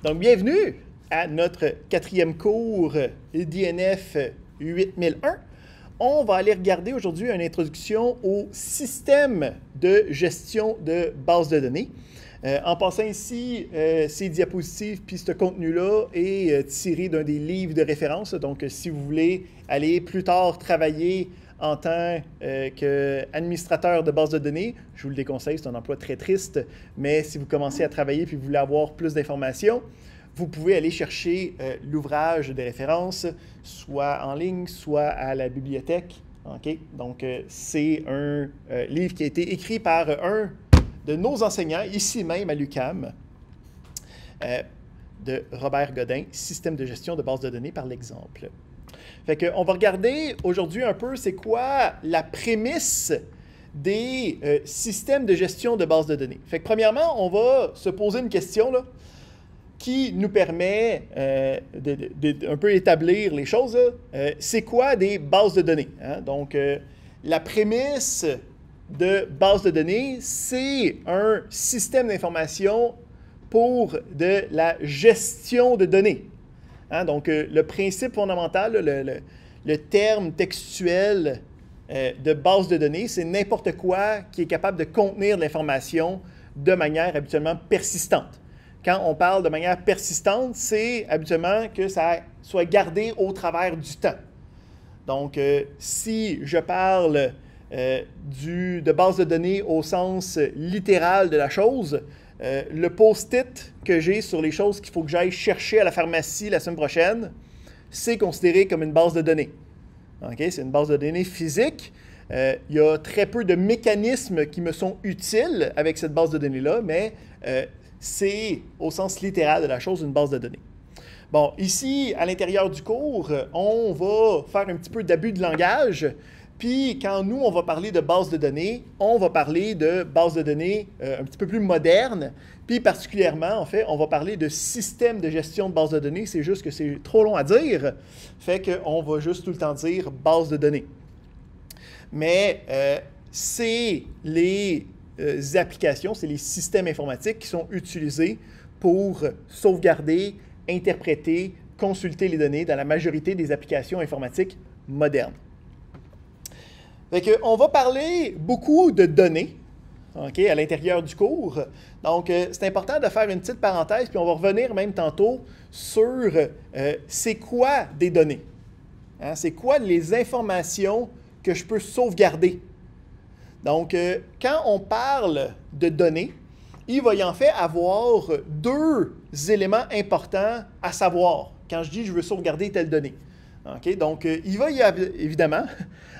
Donc, bienvenue à notre quatrième cours DNF 8001. On va aller regarder aujourd'hui une introduction au système de gestion de bases de données. En passant ici, ces diapositives puis ce contenu-là est tiré d'un des livres de référence. Donc, si vous voulez aller plus tard travailler en tant qu'administrateur de base de données, je vous le déconseille, c'est un emploi très triste, mais si vous commencez à travailler et vous voulez avoir plus d'informations, vous pouvez aller chercher l'ouvrage de référence, soit en ligne, soit à la bibliothèque. Okay? Donc, c'est un livre qui a été écrit par un de nos enseignants, ici même à l'UQAM, de Robert Godin, Système de gestion de base de données par l'exemple. Fait qu'on va regarder aujourd'hui un peu c'est quoi la prémisse des systèmes de gestion de base de données. Fait que premièrement, on va se poser une question là, qui nous permet un peu établir les choses. C'est quoi des bases de données? Hein? Donc, la prémisse de base de données, c'est un système d'information pour de la gestion de données. Hein? Donc, le principe fondamental, le terme textuel de base de données, c'est n'importe quoi qui est capable de contenir de l'information de manière habituellement persistante. Quand on parle de manière persistante, c'est habituellement que ça soit gardé au travers du temps. Donc, si je parle de base de données au sens littéral de la chose, le post-it que j'ai sur les choses qu'il faut que j'aille chercher à la pharmacie la semaine prochaine, c'est considéré comme une base de données. Okay? C'est une base de données physique. Il y a très peu de mécanismes qui me sont utiles avec cette base de données-là, mais c'est au sens littéral de la chose une base de données. Bon, ici, à l'intérieur du cours, on va faire un petit peu d'abus de langage. Puis, quand nous, on va parler de base de données, on va parler de base de données un petit peu plus moderne. Puis, particulièrement, en fait, on va parler de système de gestion de base de données. C'est juste que c'est trop long à dire. Fait qu'on va juste tout le temps dire base de données. Mais c'est les applications, c'est les systèmes informatiques qui sont utilisés pour sauvegarder, interpréter, consulter les données dans la majorité des applications informatiques modernes. On va parler beaucoup de données à l'intérieur du cours. Donc, c'est important de faire une petite parenthèse, puis on va revenir même tantôt sur c'est quoi des données. Hein? C'est quoi les informations que je peux sauvegarder. Donc, quand on parle de données, il va y en fait avoir deux éléments importants à savoir quand je dis je veux sauvegarder telle donnée. Okay? Donc, il va y évidemment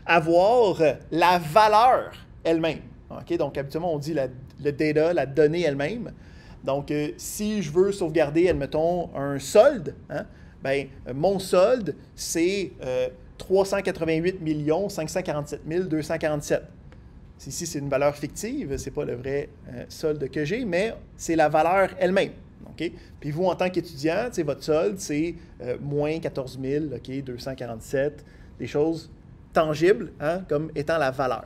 avoir la valeur elle-même. Okay? Donc, habituellement, on dit le data, la donnée elle-même. Donc, si je veux sauvegarder, admettons, un solde, hein, ben, mon solde, c'est 388 547 247. Ici, c'est une valeur fictive, ce n'est pas le vrai solde que j'ai, mais c'est la valeur elle-même. Okay? Puis vous, en tant qu'étudiant, votre solde, c'est moins 14 247, des choses tangibles, hein, comme étant la valeur.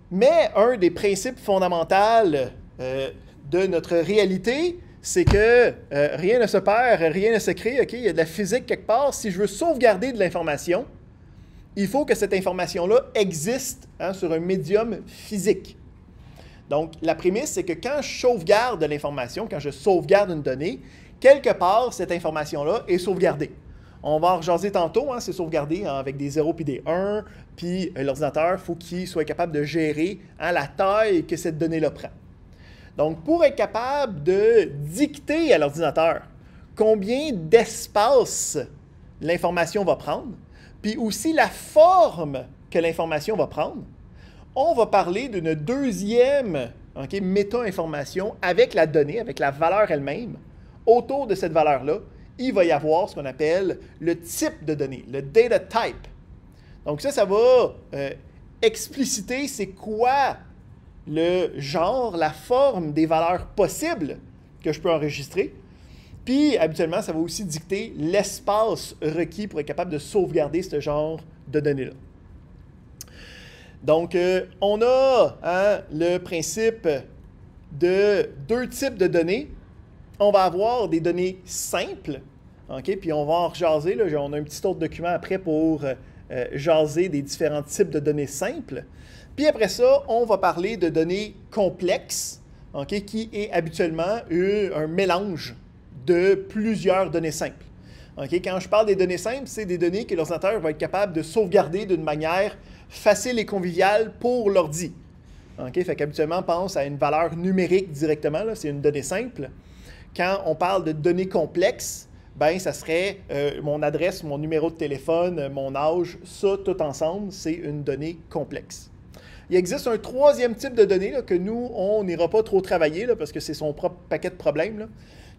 Mais un des principes fondamentaux de notre réalité, c'est que rien ne se perd, rien ne se crée. Okay? Il y a de la physique quelque part. Si je veux sauvegarder de l'information, il faut que cette information-là existe hein, sur un médium physique. Donc, la prémisse, c'est que quand je sauvegarde de l'information, quand je sauvegarde une donnée, quelque part, cette information-là est sauvegardée. On va en rejaser tantôt, hein, c'est sauvegardé hein, avec des 0 puis des 1, puis l'ordinateur, il faut qu'il soit capable de gérer hein, la taille que cette donnée-là prend. Donc, pour être capable de dicter à l'ordinateur combien d'espace l'information va prendre, puis aussi la forme que l'information va prendre, on va parler d'une deuxième méta-information avec la donnée, avec la valeur elle-même. Autour de cette valeur-là, il va y avoir ce qu'on appelle le type de données, le data type. Donc ça va expliciter c'est quoi le genre, la forme des valeurs possibles que je peux enregistrer. Puis, habituellement, ça va aussi dicter l'espace requis pour être capable de sauvegarder ce genre de données-là. Donc, on a hein, le principe de deux types de données. on va avoir des données simples, OK? Puis on va en rejaser, là, on a un petit autre document après pour jaser des différents types de données simples. Puis après ça, on va parler de données complexes, OK, qui est habituellement un mélange de plusieurs données simples. Okay? Quand je parle des données simples, c'est des données que l'ordinateur va être capable de sauvegarder d'une manière facile et conviviale pour l'ordi. Okay? Fait qu'habituellement, on pense à une valeur numérique directement, c'est une donnée simple. Quand on parle de données complexes, ben, ça serait mon adresse, mon numéro de téléphone, mon âge, ça tout ensemble, c'est une donnée complexe. Il existe un troisième type de données là, que nous, on n'ira pas trop travailler là, parce que c'est son propre paquet de problèmes, là,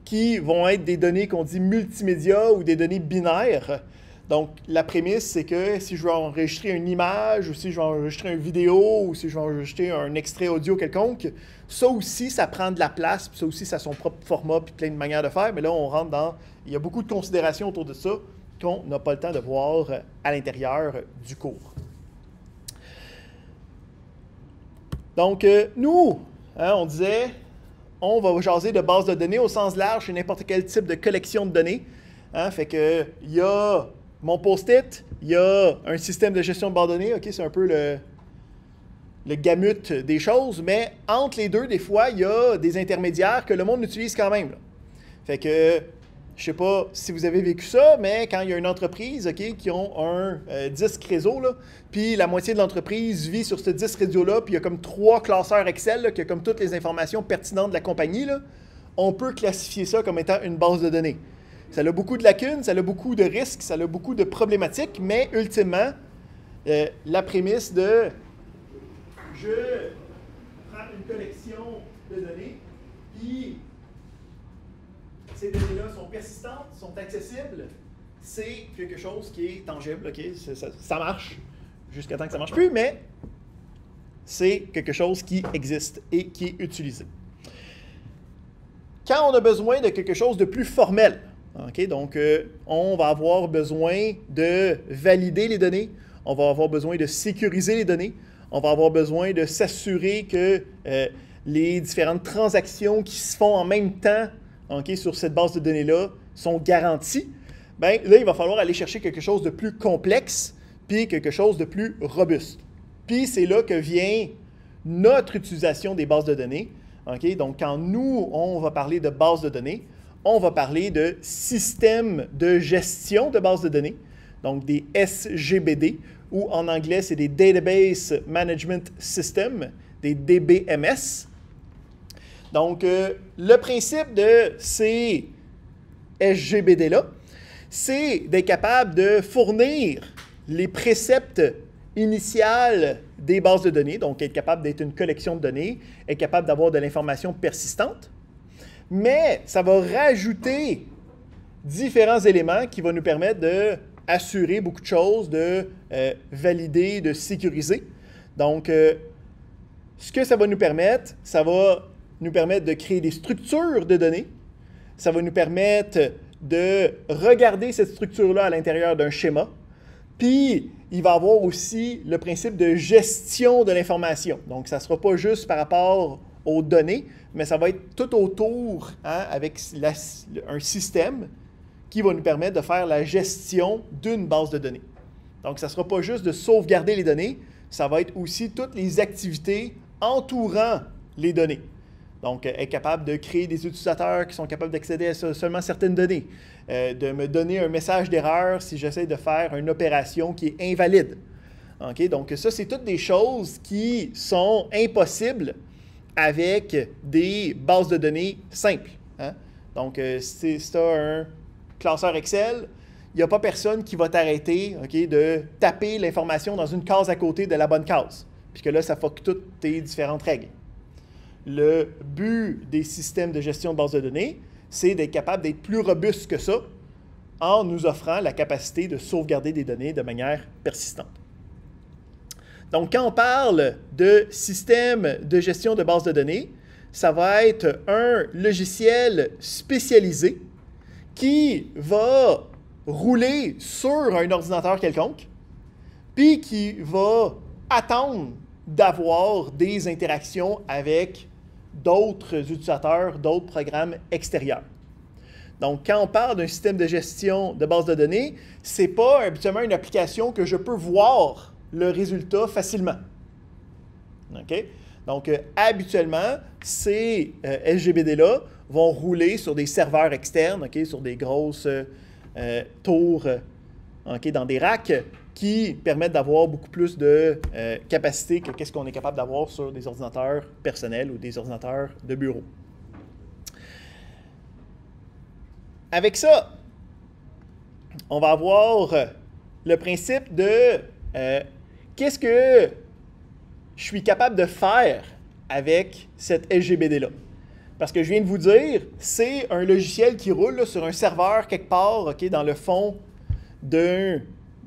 qui vont être des données qu'on dit multimédia ou des données binaires. Donc, la prémisse, c'est que si je veux enregistrer une image, ou si je veux enregistrer une vidéo, ou si je veux enregistrer un extrait audio quelconque, ça aussi, ça prend de la place, puis ça aussi, ça a son propre format, puis plein de manières de faire. Mais là, on rentre dans... Il y a beaucoup de considérations autour de ça qu'on n'a pas le temps de voir à l'intérieur du cours. Donc, nous, on disait, on va jaser de base de données au sens large, c'est n'importe quel type de collection de données. Fait que, il y a mon post-it, il y a un système de gestion de base de données, OK, c'est un peu le gamut des choses, mais entre les deux, des fois, il y a des intermédiaires que le monde utilise quand même. Là. Fait que, je ne sais pas si vous avez vécu ça, mais quand il y a une entreprise, OK, qui ont un disque réseau, là, puis la moitié de l'entreprise vit sur ce disque réseau-là, puis il y a comme 3 classeurs Excel, là, qui a comme toutes les informations pertinentes de la compagnie, là, on peut classifier ça comme étant une base de données. Ça a beaucoup de lacunes, ça a beaucoup de risques, ça a beaucoup de problématiques, mais ultimement, la prémisse de je prends une collection de données, puis ces données-là sont persistantes, sont accessibles, c'est quelque chose qui est tangible, OK? Ça marche jusqu'à temps que ça ne marche plus, mais c'est quelque chose qui existe et qui est utilisé. Quand on a besoin de quelque chose de plus formel, OK? Donc, on va avoir besoin de valider les données, on va avoir besoin de sécuriser les données, on va avoir besoin de s'assurer que les différentes transactions qui se font en même temps, OK, sur cette base de données-là sont garanties. Bien, là, il va falloir aller chercher quelque chose de plus complexe, puis quelque chose de plus robuste. Puis c'est là que vient notre utilisation des bases de données. OK? Donc, quand nous, on va parler de bases de données, on va parler de systèmes de gestion de bases de données, donc des SGBD, ou en anglais, c'est des Database Management Systems, des DBMS. Donc, le principe de ces SGBD-là, c'est d'être capable de fournir les préceptes initiales des bases de données, donc être capable d'être une collection de données, être capable d'avoir de l'information persistante, mais ça va rajouter différents éléments qui vont nous permettre d'assurer beaucoup de choses, de valider, de sécuriser. Donc, ce que ça va nous permettre de créer des structures de données. Ça va nous permettre de regarder cette structure-là à l'intérieur d'un schéma. Puis, il va y avoir aussi le principe de gestion de l'information. Donc, ça ne sera pas juste par rapport aux données, mais ça va être tout autour, avec un système qui va nous permettre de faire la gestion d'une base de données. Donc, ça ne sera pas juste de sauvegarder les données, ça va être aussi toutes les activités entourant les données. Donc, être capable de créer des utilisateurs qui sont capables d'accéder à seulement certaines données, de me donner un message d'erreur si j'essaie de faire une opération qui est invalide. Okay? Donc, ça, c'est toutes des choses qui sont impossibles avec des bases de données simples. Donc, si tu as un classeur Excel, il n'y a pas personne qui va t'arrêter de taper l'information dans une case à côté de la bonne case, puisque là, ça fuck toutes tes différentes règles. Le but des systèmes de gestion de bases de données, c'est d'être capable d'être plus robuste que ça en nous offrant la capacité de sauvegarder des données de manière persistante. Donc, quand on parle de système de gestion de bases de données, ça va être un logiciel spécialisé qui va rouler sur un ordinateur quelconque, puis qui va attendre d'avoir des interactions avec d'autres utilisateurs, d'autres programmes extérieurs. Donc, quand on parle d'un système de gestion de base de données, ce n'est pas habituellement une application que je peux voir le résultat facilement. OK? Donc, habituellement, ces SGBD-là vont rouler sur des serveurs externes, OK, sur des grosses tours OK, dans des racks qui permettent d'avoir beaucoup plus de capacité que ce qu'on est capable d'avoir sur des ordinateurs personnels ou des ordinateurs de bureau. Avec ça, on va avoir le principe de qu'est-ce que je suis capable de faire avec cette SGBD-là. Parce que je viens de vous dire, c'est un logiciel qui roule là, sur un serveur quelque part, OK, dans le fond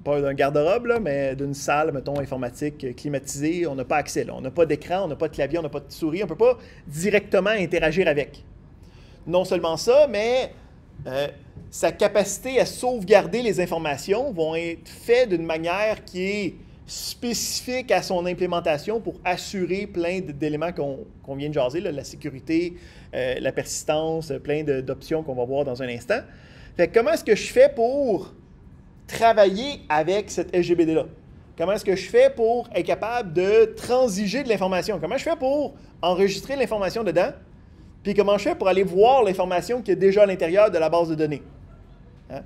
pas d'un garde-robe, là, mais d'une salle, mettons, informatique climatisée. On n'a pas accès, là. On n'a pas d'écran, on n'a pas de clavier, on n'a pas de souris, on ne peut pas directement interagir avec. Non seulement ça, mais sa capacité à sauvegarder les informations vont être faites d'une manière qui est spécifique à son implémentation pour assurer plein d'éléments qu'on vient de jaser, là, la sécurité, la persistance, plein d'options qu'on va voir dans un instant. Fait que comment est-ce que je fais pour travailler avec cette SGBD-là? Comment est-ce que je fais pour être capable de transiger de l'information? Comment je fais pour enregistrer l'information dedans? Puis comment je fais pour aller voir l'information qui est déjà à l'intérieur de la base de données? Hein?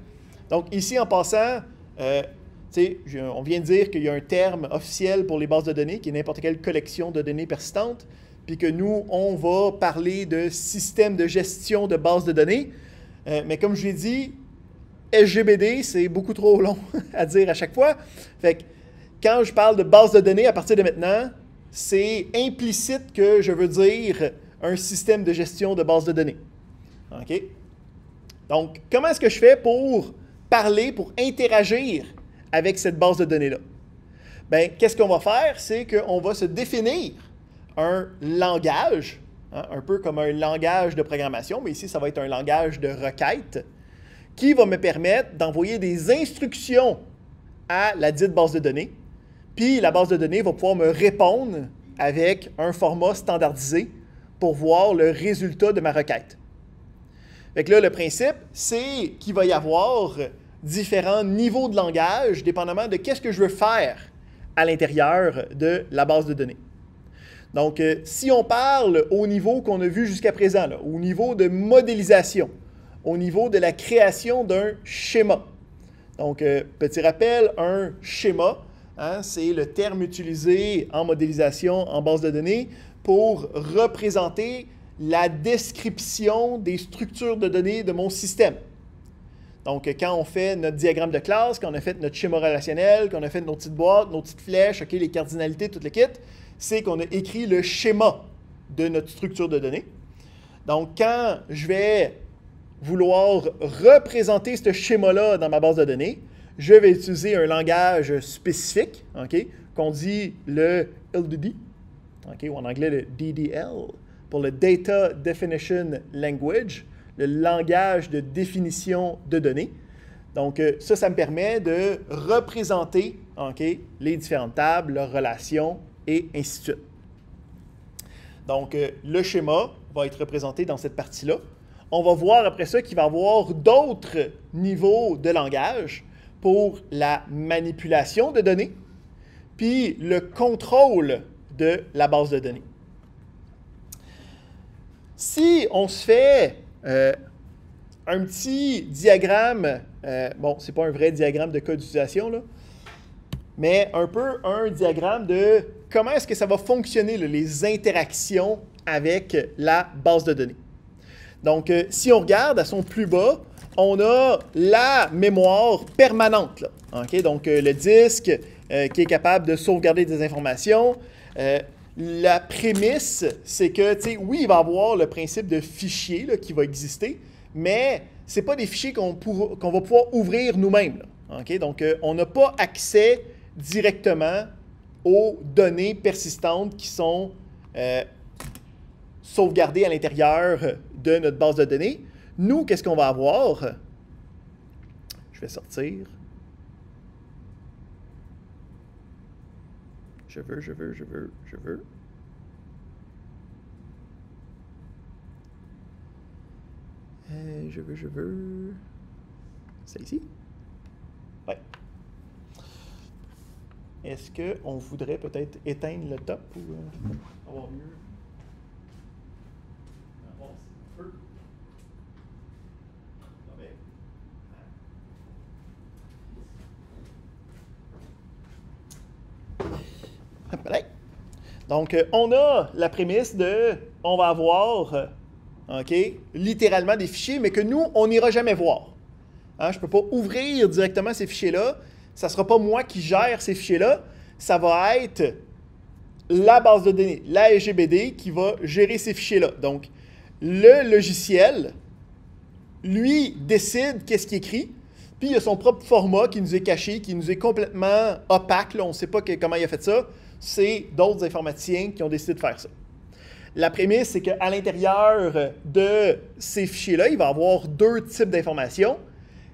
Donc ici, en passant, on vient de dire qu'il y a un terme officiel pour les bases de données, qui est n'importe quelle collection de données persistantes, puis que nous, on va parler de système de gestion de bases de données. Mais comme je l'ai dit, SGBD, c'est beaucoup trop long à dire à chaque fois. Fait que quand je parle de base de données, à partir de maintenant, c'est implicite que je veux dire un système de gestion de base de données. OK? Donc, comment est-ce que je fais pour parler, pour interagir avec cette base de données-là? Bien, qu'est-ce qu'on va faire? C'est qu'on va se définir un langage, hein, un peu comme un langage de programmation, mais ici, ça va être un langage de requête, qui va me permettre d'envoyer des instructions à la dite base de données. Puis la base de données va pouvoir me répondre avec un format standardisé pour voir le résultat de ma requête. Fait que là, le principe, c'est qu'il va y avoir différents niveaux de langage, dépendamment de qu'est-ce que je veux faire à l'intérieur de la base de données. Donc, si on parle au niveau qu'on a vu jusqu'à présent, là, au niveau de modélisation, au niveau de la création d'un schéma. Donc, petit rappel, un schéma, hein, c'est le terme utilisé en modélisation en base de données pour représenter la description des structures de données de mon système. Donc, quand on fait notre diagramme de classe, quand on a fait notre schéma relationnel, quand on a fait nos petites boîtes, nos petites flèches, okay, les cardinalités, tout le kit, c'est qu'on a écrit le schéma de notre structure de données. Donc, quand je vais vouloir représenter ce schéma-là dans ma base de données, je vais utiliser un langage spécifique, okay, qu'on dit le LDD, okay, ou en anglais le DDL, pour le Data Definition Language, le langage de définition de données. Donc, ça me permet de représenter okay, les différentes tables, leurs relations, et ainsi de suite. Donc, le schéma va être représenté dans cette partie-là. On va voir après ça qu'il va y avoir d'autres niveaux de langage pour la manipulation de données, puis le contrôle de la base de données. Si on se fait un petit diagramme, bon, ce n'est pas un vrai diagramme de cas d'utilisation, là, mais un peu un diagramme de comment est-ce que ça va fonctionner, là, les interactions avec la base de données. Donc, si on regarde à son plus bas, on a la mémoire permanente. Là, okay? Donc, le disque qui est capable de sauvegarder des informations. La prémisse, c'est que, oui, il va y avoir le principe de fichier là, qui va exister, mais ce n'est pas des fichiers qu'on va pouvoir ouvrir nous-mêmes. Okay? Donc, on n'a pas accès directement aux données persistantes qui sont sauvegardées à l'intérieur de notre base de données. Nous, qu'est-ce qu'on va avoir? Je vais sortir. Je veux. Je veux... C'est ici? Ouais. Est-ce qu'on voudrait peut-être éteindre le top ou avoir mieux? Avoir un peu. Donc, on a la prémisse de, on va avoir, littéralement des fichiers, mais que nous, on n'ira jamais voir. Hein, je ne peux pas ouvrir directement ces fichiers-là. Ça ne sera pas moi qui gère ces fichiers-là. Ça va être la base de données, la SGBD, qui va gérer ces fichiers-là. Donc, le logiciel, lui, décide qu'est-ce qui est écrit. Puis, il a son propre format qui nous est caché, qui nous est complètement opaque. Là, on ne sait pas comment il a fait ça. C'est d'autres informaticiens qui ont décidé de faire ça. La prémisse, c'est qu'à l'intérieur de ces fichiers-là, il va y avoir deux types d'informations.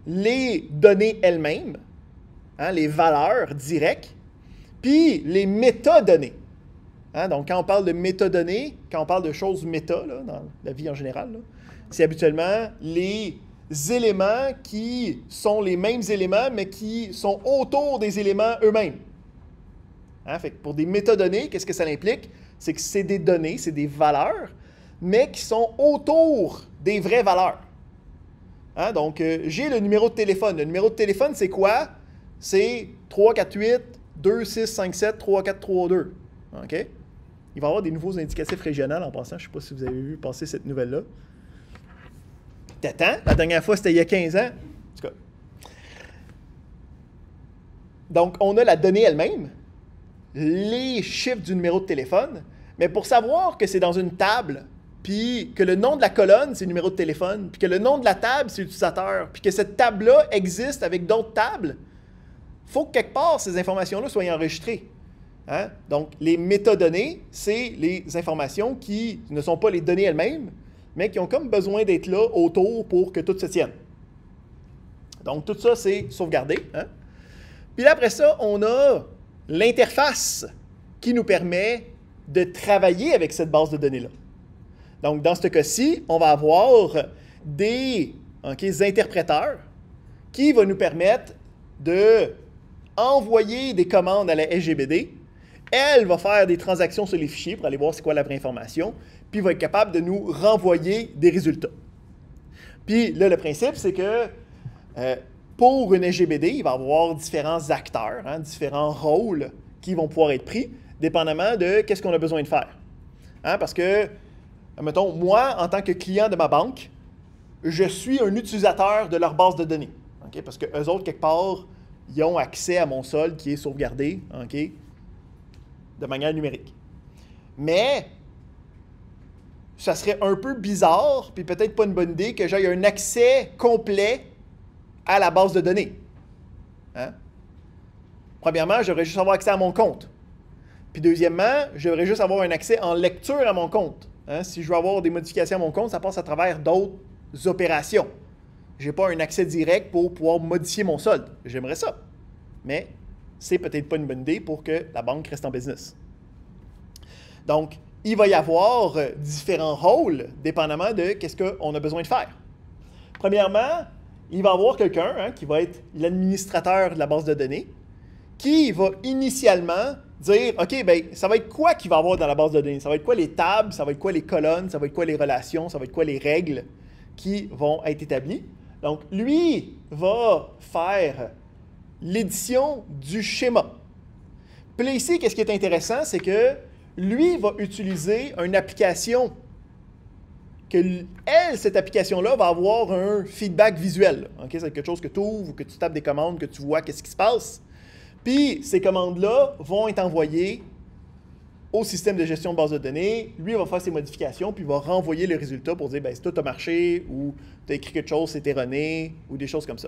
Les données elles-mêmes, hein, les valeurs directes, puis les métadonnées. Hein, donc, quand on parle de métadonnées, quand on parle de choses méta, là, dans la vie en général, c'est habituellement les éléments qui sont les mêmes éléments, mais qui sont autour des éléments eux-mêmes. Hein, fait que pour des métadonnées, qu'est-ce que ça implique? C'est que c'est des données, c'est des valeurs, mais qui sont autour des vraies valeurs. Hein, donc, j'ai le numéro de téléphone. Le numéro de téléphone, c'est quoi? C'est 348-2657-3432. OK? Il va y avoir des nouveaux indicatifs régionaux en passant. Je ne sais pas si vous avez vu passer cette nouvelle-là. T'attends? La dernière fois, c'était il y a 15 ans. En tout cas. Donc, on a la donnée elle-même, les chiffres du numéro de téléphone, mais pour savoir que c'est dans une table, puis que le nom de la colonne, c'est le numéro de téléphone, puis que le nom de la table, c'est l'utilisateur, puis que cette table-là existe avec d'autres tables, il faut que quelque part, ces informations-là soient enregistrées. Hein? Donc, les métadonnées, c'est les informations qui ne sont pas les données elles-mêmes, mais qui ont comme besoin d'être là autour pour que tout se tienne. Donc, tout ça, c'est sauvegardé. Hein? Puis là, après ça, on a l'interface qui nous permet de travailler avec cette base de données-là. Donc, dans ce cas-ci, on va avoir des interpréteurs qui vont nous permettre d'envoyer des commandes à la SGBD. Elle va faire des transactions sur les fichiers pour aller voir c'est quoi la vraie information, puis va être capable de nous renvoyer des résultats. Puis là, le principe, c'est que pour une SGBD, il va y avoir différents acteurs, hein, différents rôles qui vont pouvoir être pris, dépendamment de qu'est-ce qu'on a besoin de faire. Hein, parce que, mettons, moi, en tant que client de ma banque, je suis un utilisateur de leur base de données. Okay? Parce qu'eux autres, quelque part, ils ont accès à mon solde qui est sauvegardé de manière numérique. Mais, ça serait un peu bizarre, puis peut-être pas une bonne idée, que j'aie un accès complet à la base de données. Hein? Premièrement, j'aurais juste avoir accès à mon compte. Puis deuxièmement, j'aurais juste avoir un accès en lecture à mon compte. Hein? Si je veux avoir des modifications à mon compte, ça passe à travers d'autres opérations. Je n'ai pas un accès direct pour pouvoir modifier mon solde. J'aimerais ça. Mais c'est peut-être pas une bonne idée pour que la banque reste en business. Donc, il va y avoir différents rôles dépendamment de ce qu'on a besoin de faire. Premièrement, il va y avoir quelqu'un qui va être l'administrateur de la base de données qui va initialement dire, OK, bien, ça va être quoi qu'il va y avoir dans la base de données? Ça va être quoi les tables? Ça va être quoi les colonnes? Ça va être quoi les relations? Ça va être quoi les règles qui vont être établies? Donc, lui va faire l'édition du schéma. Puis là, ici, qu'est-ce qui est intéressant, c'est que lui va utiliser une application que, cette application-là va avoir un feedback visuel. Okay? C'est quelque chose que tu ouvres ou que tu tapes des commandes, que tu vois qu'est-ce qui se passe. Puis, ces commandes-là vont être envoyées au système de gestion de base de données. Lui, il va faire ses modifications, puis il va renvoyer le résultat pour dire, bien, si tout a marché, ou tu as écrit quelque chose, c'est erroné, ou des choses comme ça.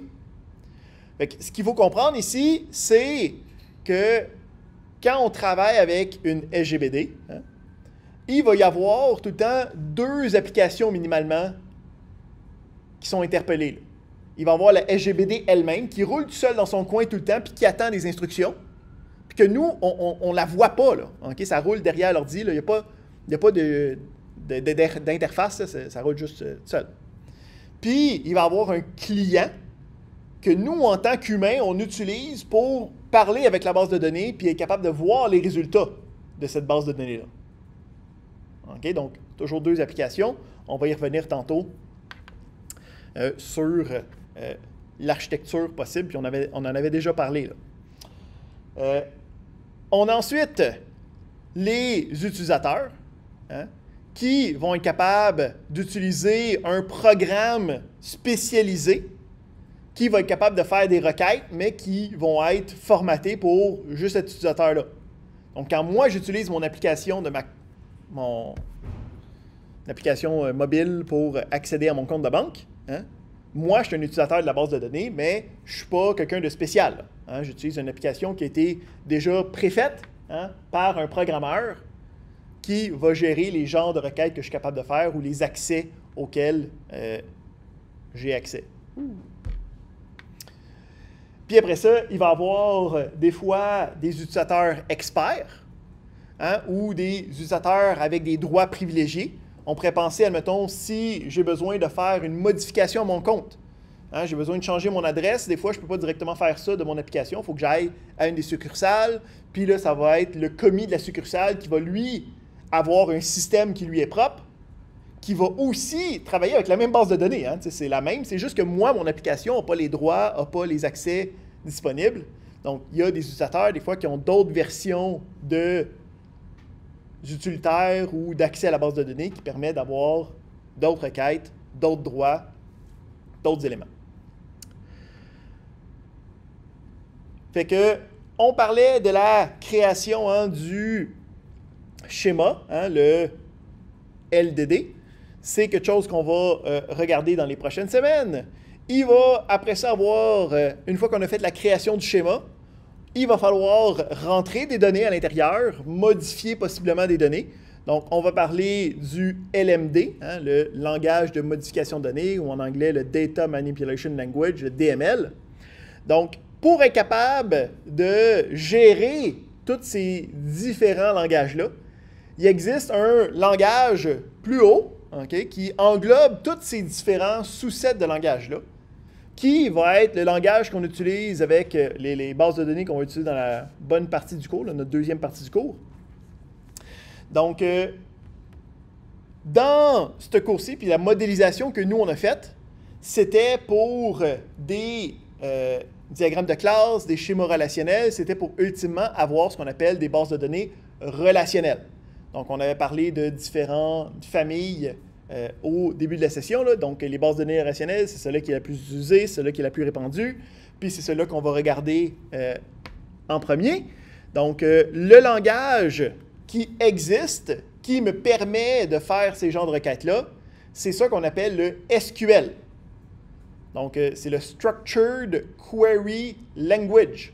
Fait que, ce qu'il faut comprendre ici, c'est que quand on travaille avec une SGBD, hein, il va y avoir tout le temps deux applications minimalement qui sont interpellées. Là. Il va y avoir la SGBD elle-même qui roule tout seul dans son coin tout le temps puis qui attend des instructions. Puis que nous, on ne la voit pas. Là, okay? Ça roule derrière l'ordi. Il n'y a pas d'interface. Ça roule juste seul. Puis, il va y avoir un client que nous, en tant qu'humains, on utilise pour parler avec la base de données puis être capable de voir les résultats de cette base de données-là. OK? Donc, toujours deux applications. On va y revenir tantôt sur l'architecture possible, puis on en avait déjà parlé. Là. On a ensuite les utilisateurs qui vont être capables d'utiliser un programme spécialisé qui va être capable de faire des requêtes, mais qui vont être formatés pour juste cet utilisateur-là. Donc, quand moi, j'utilise mon application mon application mobile pour accéder à mon compte de banque, moi, je suis un utilisateur de la base de données, mais je ne suis pas quelqu'un de spécial. J'utilise une application qui a été déjà préfaite par un programmeur qui va gérer les genres de requêtes que je suis capable de faire ou les accès auxquels j'ai accès. Puis après ça, il va y avoir des fois des utilisateurs experts ou des utilisateurs avec des droits privilégiés. On pourrait penser, admettons, si j'ai besoin de faire une modification à mon compte. J'ai besoin de changer mon adresse. Des fois, je ne peux pas directement faire ça de mon application. Il faut que j'aille à une des succursales. Puis là, ça va être le commis de la succursale qui va, lui, avoir un système qui lui est propre, qui va aussi travailler avec la même base de données. C'est la même. C'est juste que moi, mon application n'a pas les droits, n'a pas les accès disponibles. Donc, il y a des utilisateurs, des fois, qui ont d'autres versions d'utilitaires ou d'accès à la base de données qui permet d'avoir d'autres requêtes, d'autres droits, d'autres éléments. Fait que, on parlait de la création du schéma, le LDD. C'est quelque chose qu'on va regarder dans les prochaines semaines. Il va, après ça, avoir, une fois qu'on a fait la création du schéma, il va falloir rentrer des données à l'intérieur, modifier possiblement des données. Donc, on va parler du LMD, le langage de modification de données, ou en anglais, le Data Manipulation Language, le DML. Donc, pour être capable de gérer tous ces différents langages-là, il existe un langage plus haut, qui englobe tous ces différents sous-sets de langage-là, qui va être le langage qu'on utilise avec les bases de données qu'on va utiliser dans la bonne partie du cours, notre deuxième partie du cours. Donc, dans ce cours-ci, puis la modélisation que nous, on a faite, c'était pour des diagrammes de classe, des schémas relationnels, c'était pour ultimement avoir ce qu'on appelle des bases de données relationnelles. Donc, on avait parlé de différentes familles au début de la session. Là. Donc, les bases de données relationnelles, c'est celle-là qui est la plus utilisée, celle-là qui est la plus répandue, puis c'est celle-là qu'on va regarder en premier. Donc, le langage qui existe, qui me permet de faire ces genres de requêtes-là, c'est ça qu'on appelle le SQL. Donc, c'est le Structured Query Language,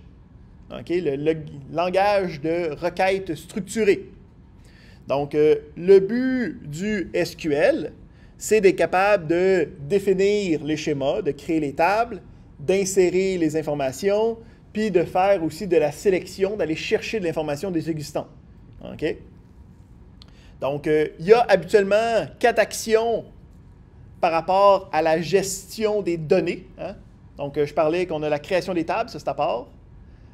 le langage de requête structurée. Donc, le but du SQL, c'est d'être capable de définir les schémas, de créer les tables, d'insérer les informations, puis de faire aussi de la sélection, d'aller chercher de l'information des existants. Donc, il y a habituellement 4 actions par rapport à la gestion des données. Donc, je parlais qu'on a la création des tables, ça c'est à part.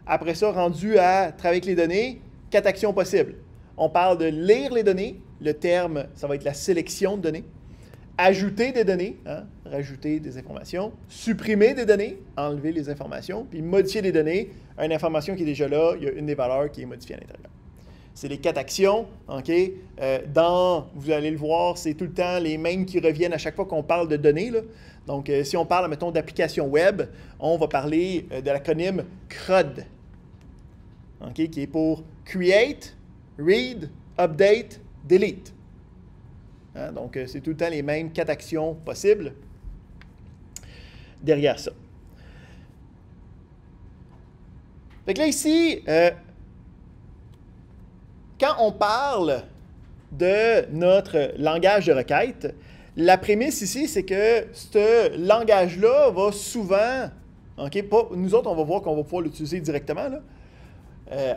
Après ça, rendu à travailler avec les données, 4 actions possibles. On parle de lire les données. Le terme, ça va être la sélection de données. Ajouter des données, rajouter des informations. Supprimer des données, enlever les informations. Puis modifier des données. Une information qui est déjà là, il y a une des valeurs qui est modifiée à l'intérieur. C'est les 4 actions. Vous allez le voir, c'est tout le temps les mêmes qui reviennent à chaque fois qu'on parle de données. Là. Donc, si on parle, mettons, d'application web, on va parler de l'acronyme CRUD, qui est pour Create, Read, Update, Delete. Donc, c'est tout le temps les mêmes 4 actions possibles derrière ça. Fait que là, ici, quand on parle de notre langage de requête, la prémisse ici, c'est que ce langage-là va souvent, nous autres, on va voir qu'on va pouvoir l'utiliser directement, là,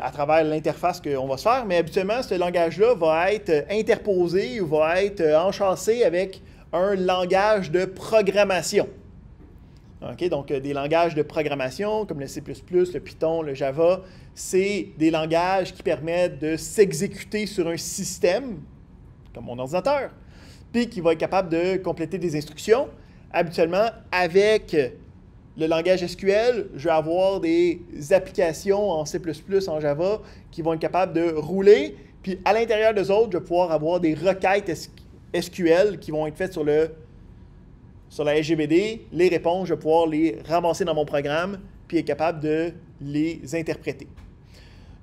à travers l'interface qu'on va se faire, mais habituellement, ce langage-là va être interposé ou va être enchâssé avec un langage de programmation. Okay, donc, des langages de programmation comme le C++, le Python, le Java, c'est des langages qui permettent de s'exécuter sur un système, comme mon ordinateur, puis qui va être capable de compléter des instructions. Habituellement, avec le langage SQL, je vais avoir des applications en C++, en Java, qui vont être capables de rouler, puis à l'intérieur d'eux autres, je vais pouvoir avoir des requêtes SQL qui vont être faites sur la SGBD. Les réponses, je vais pouvoir les ramasser dans mon programme, puis être capable de les interpréter.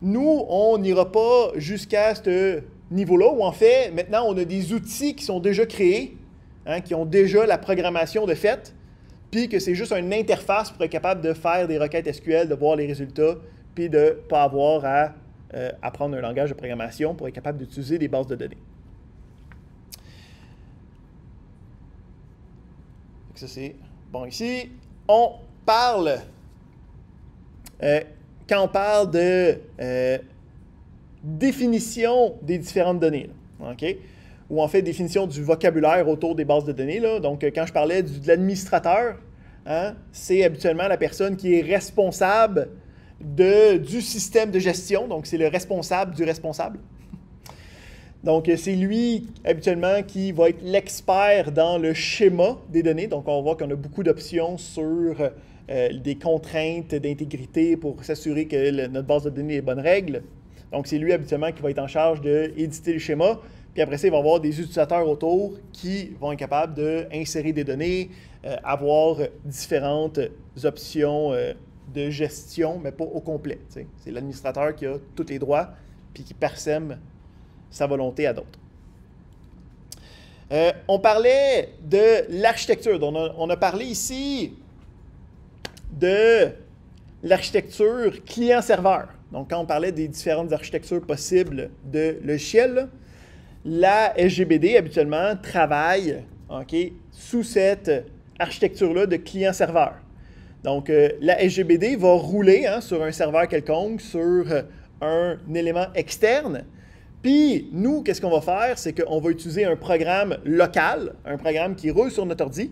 Nous, on n'ira pas jusqu'à ce niveau-là, où en fait, maintenant, on a des outils qui sont déjà créés, qui ont déjà la programmation de fait, puis que c'est juste une interface pour être capable de faire des requêtes SQL, de voir les résultats, puis de ne pas avoir à apprendre un langage de programmation pour être capable d'utiliser des bases de données. Ça, c'est bon ici. On parle, quand on parle de définition des différentes données, là, OK? Ou en fait définition du vocabulaire autour des bases de données. Là. Donc, quand je parlais de l'administrateur, c'est habituellement la personne qui est responsable du système de gestion. Donc, c'est le responsable du responsable. Donc, c'est lui, habituellement, qui va être l'expert dans le schéma des données. Donc, on voit qu'on a beaucoup d'options sur des contraintes d'intégrité pour s'assurer que notre base de données est bonne règle. Donc, c'est lui, habituellement, qui va être en charge d'éditer le schéma. Puis après ça, il va y avoir des utilisateurs autour qui vont être capables d'insérer des données, avoir différentes options de gestion, mais pas au complet. T'sais. C'est l'administrateur qui a tous les droits puis qui parsème sa volonté à d'autres. On parlait de l'architecture. On a parlé ici de l'architecture client-serveur. Donc, quand on parlait des différentes architectures possibles de logiciels, la SGBD, habituellement, travaille sous cette architecture-là de client-serveur. Donc, la SGBD va rouler sur un serveur quelconque, sur un élément externe. Puis, nous, qu'est-ce qu'on va faire? C'est qu'on va utiliser un programme local, un programme qui roule sur notre ordi,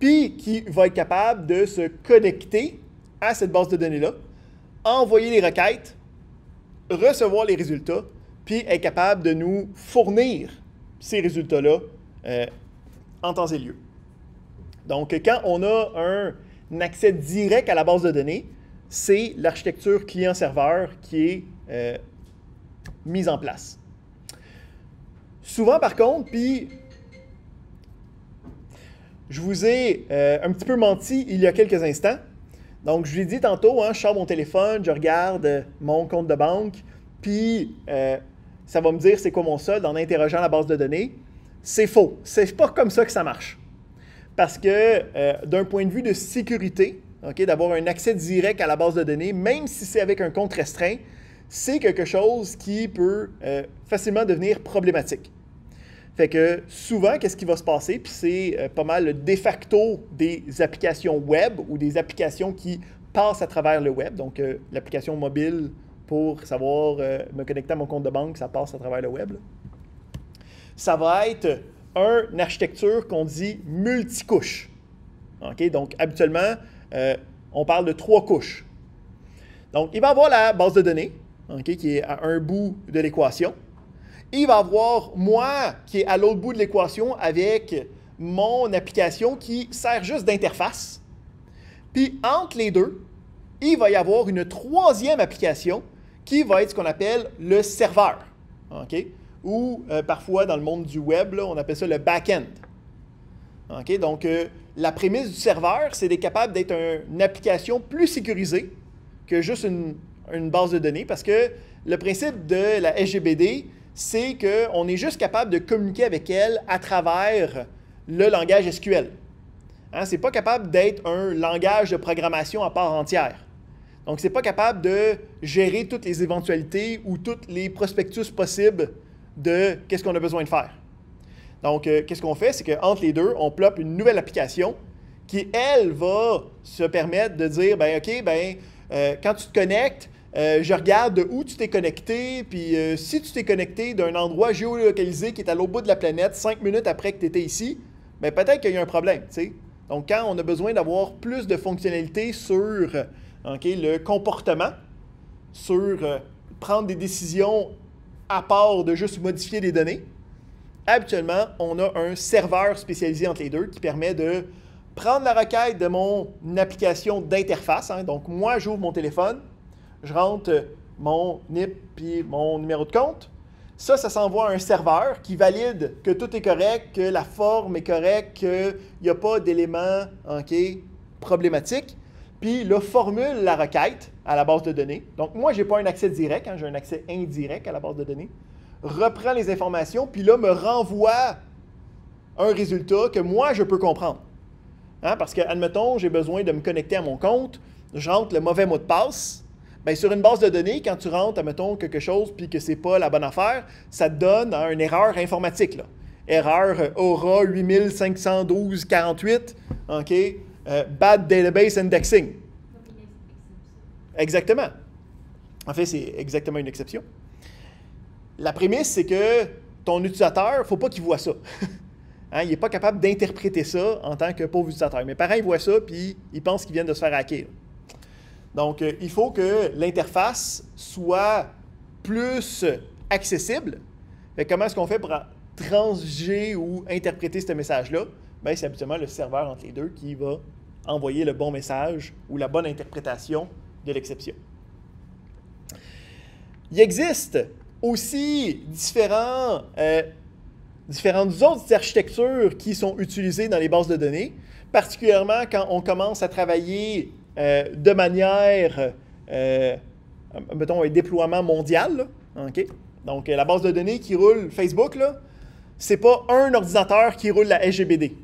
puis qui va être capable de se connecter à cette base de données-là, envoyer les requêtes, recevoir les résultats, puis être capable de nous fournir ces résultats-là en temps et lieu. Donc, quand on a un accès direct à la base de données, c'est l'architecture client-serveur qui est mise en place. Souvent, par contre, puis je vous ai un petit peu menti il y a quelques instants. Donc, je vous ai dit tantôt, je sors mon téléphone, je regarde mon compte de banque, puis ça va me dire c'est quoi mon solde en interrogeant la base de données. C'est faux. C'est pas comme ça que ça marche. Parce que d'un point de vue de sécurité, d'avoir un accès direct à la base de données, même si c'est avec un compte restreint, c'est quelque chose qui peut facilement devenir problématique. Fait que souvent, qu'est-ce qui va se passer? Puis c'est pas mal le de facto des applications web ou des applications qui passent à travers le web. Donc, l'application mobile pour savoir me connecter à mon compte de banque, ça passe à travers le web. Là. Ça va être une architecture qu'on dit multicouche. Donc, habituellement, on parle de 3 couches. Donc, il va y avoir la base de données, qui est à un bout de l'équation. Il va y avoir moi qui est à l'autre bout de l'équation avec mon application qui sert juste d'interface. Puis, entre les deux, il va y avoir une troisième application qui va être ce qu'on appelle le serveur. Ou parfois, dans le monde du web, là, on appelle ça le back-end. Donc, la prémisse du serveur, c'est d'être capable d'être une application plus sécurisée que juste une base de données, parce que le principe de la SGBD, c'est qu'on est juste capable de communiquer avec elle à travers le langage SQL. Ce n'est pas capable d'être un langage de programmation à part entière. Donc, ce n'est pas capable de gérer toutes les éventualités ou tous les prospectus possibles de qu'est-ce qu'on a besoin de faire. Donc, qu'est-ce qu'on fait? C'est qu'entre les deux, on ploppe une nouvelle application qui, elle, va se permettre de dire, quand tu te connectes, je regarde de où tu t'es connecté, puis si tu t'es connecté d'un endroit géolocalisé qui est à l'autre bout de la planète, 5 minutes après que tu étais ici, bien, peut-être qu'il y a un problème, tu sais. Donc, quand on a besoin d'avoir plus de fonctionnalités sur le comportement, sur prendre des décisions à part de juste modifier des données, habituellement, on a un serveur spécialisé entre les deux qui permet de prendre la requête de mon application d'interface. Donc, moi, j'ouvre mon téléphone, je rentre mon NIP puis mon numéro de compte. Ça s'envoie à un serveur qui valide que tout est correct, que la forme est correcte, qu'il n'y a pas d'éléments problématiques. Puis là, formule la requête à la base de données. Donc, moi, je n'ai pas un accès direct, j'ai un accès indirect à la base de données. Reprend les informations, puis là, me renvoie un résultat que moi, je peux comprendre. Parce que, admettons, j'ai besoin de me connecter à mon compte, je rentre le mauvais mot de passe. Bien, sur une base de données, quand tu rentres, admettons, quelque chose puis que ce n'est pas la bonne affaire, ça te donne une erreur informatique. Là. Erreur Aura 851248, bad database indexing. Exactement. En fait, c'est exactement une exception. La prémisse, c'est que ton utilisateur, il ne faut pas qu'il voit ça. Il n'est pas capable d'interpréter ça en tant que pauvre utilisateur. Mes parents, ils voient ça, puis ils pensent qu'ils viennent de se faire hacker. Donc, il faut que l'interface soit plus accessible. Comment est-ce qu'on fait pour transiger ou interpréter ce message-là? Bien, c'est habituellement le serveur entre les deux qui va envoyer le bon message ou la bonne interprétation de l'exception. Il existe aussi différentes autres architectures qui sont utilisées dans les bases de données, particulièrement quand on commence à travailler de manière, mettons, un déploiement mondial. Là, Donc, la base de données qui roule Facebook, ce n'est pas un ordinateur qui roule la SGBD.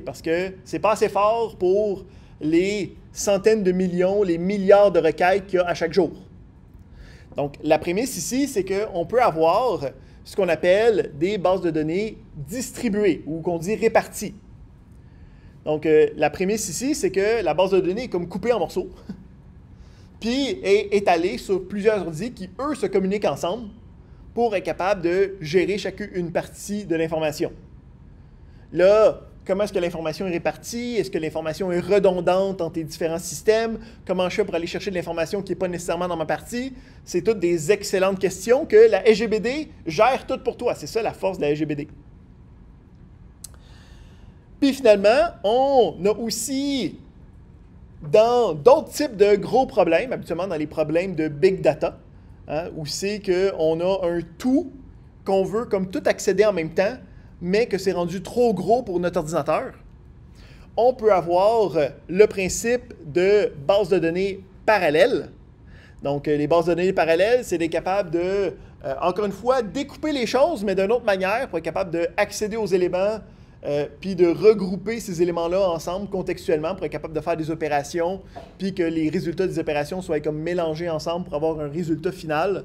Parce que ce n'est pas assez fort pour les centaines de millions, les milliards de requêtes qu'il y a à chaque jour. Donc, la prémisse ici, c'est qu'on peut avoir ce qu'on appelle des bases de données distribuées ou qu'on dit réparties. Donc, la prémisse ici, c'est que la base de données est comme coupée en morceaux, puis est étalée sur plusieurs ordi qui, eux, se communiquent ensemble pour être capable de gérer chacune une partie de l'information. Là, comment est-ce que l'information est répartie? Est-ce que l'information est redondante entre les différents systèmes? Comment je fais pour aller chercher de l'information qui n'est pas nécessairement dans ma partie? C'est toutes des excellentes questions que la SGBD gère tout pour toi. C'est ça la force de la SGBD. Puis finalement, on a aussi, dans d'autres types de gros problèmes, habituellement dans les problèmes de big data, où c'est qu'on a un tout qu'on veut comme tout accéder en même temps, mais que c'est rendu trop gros pour notre ordinateur, on peut avoir le principe de base de données parallèles. Donc, les bases de données parallèles, c'est d'être capable de, encore une fois, découper les choses, mais d'une autre manière, pour être capable d'accéder aux éléments, puis de regrouper ces éléments-là ensemble contextuellement pour être capable de faire des opérations, puis que les résultats des opérations soient comme mélangés ensemble pour avoir un résultat final.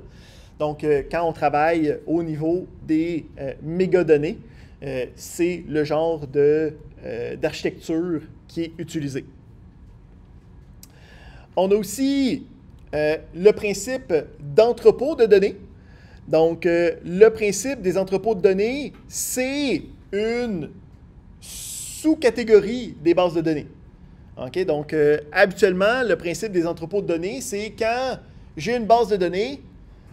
Donc, quand on travaille au niveau des mégadonnées, c'est le genre d'architecture qui est utilisé. On a aussi le principe d'entrepôt de données. Donc, le principe des entrepôts de données, c'est une sous-catégorie des bases de données. Donc, habituellement, le principe des entrepôts de données, c'est quand j'ai une base de données,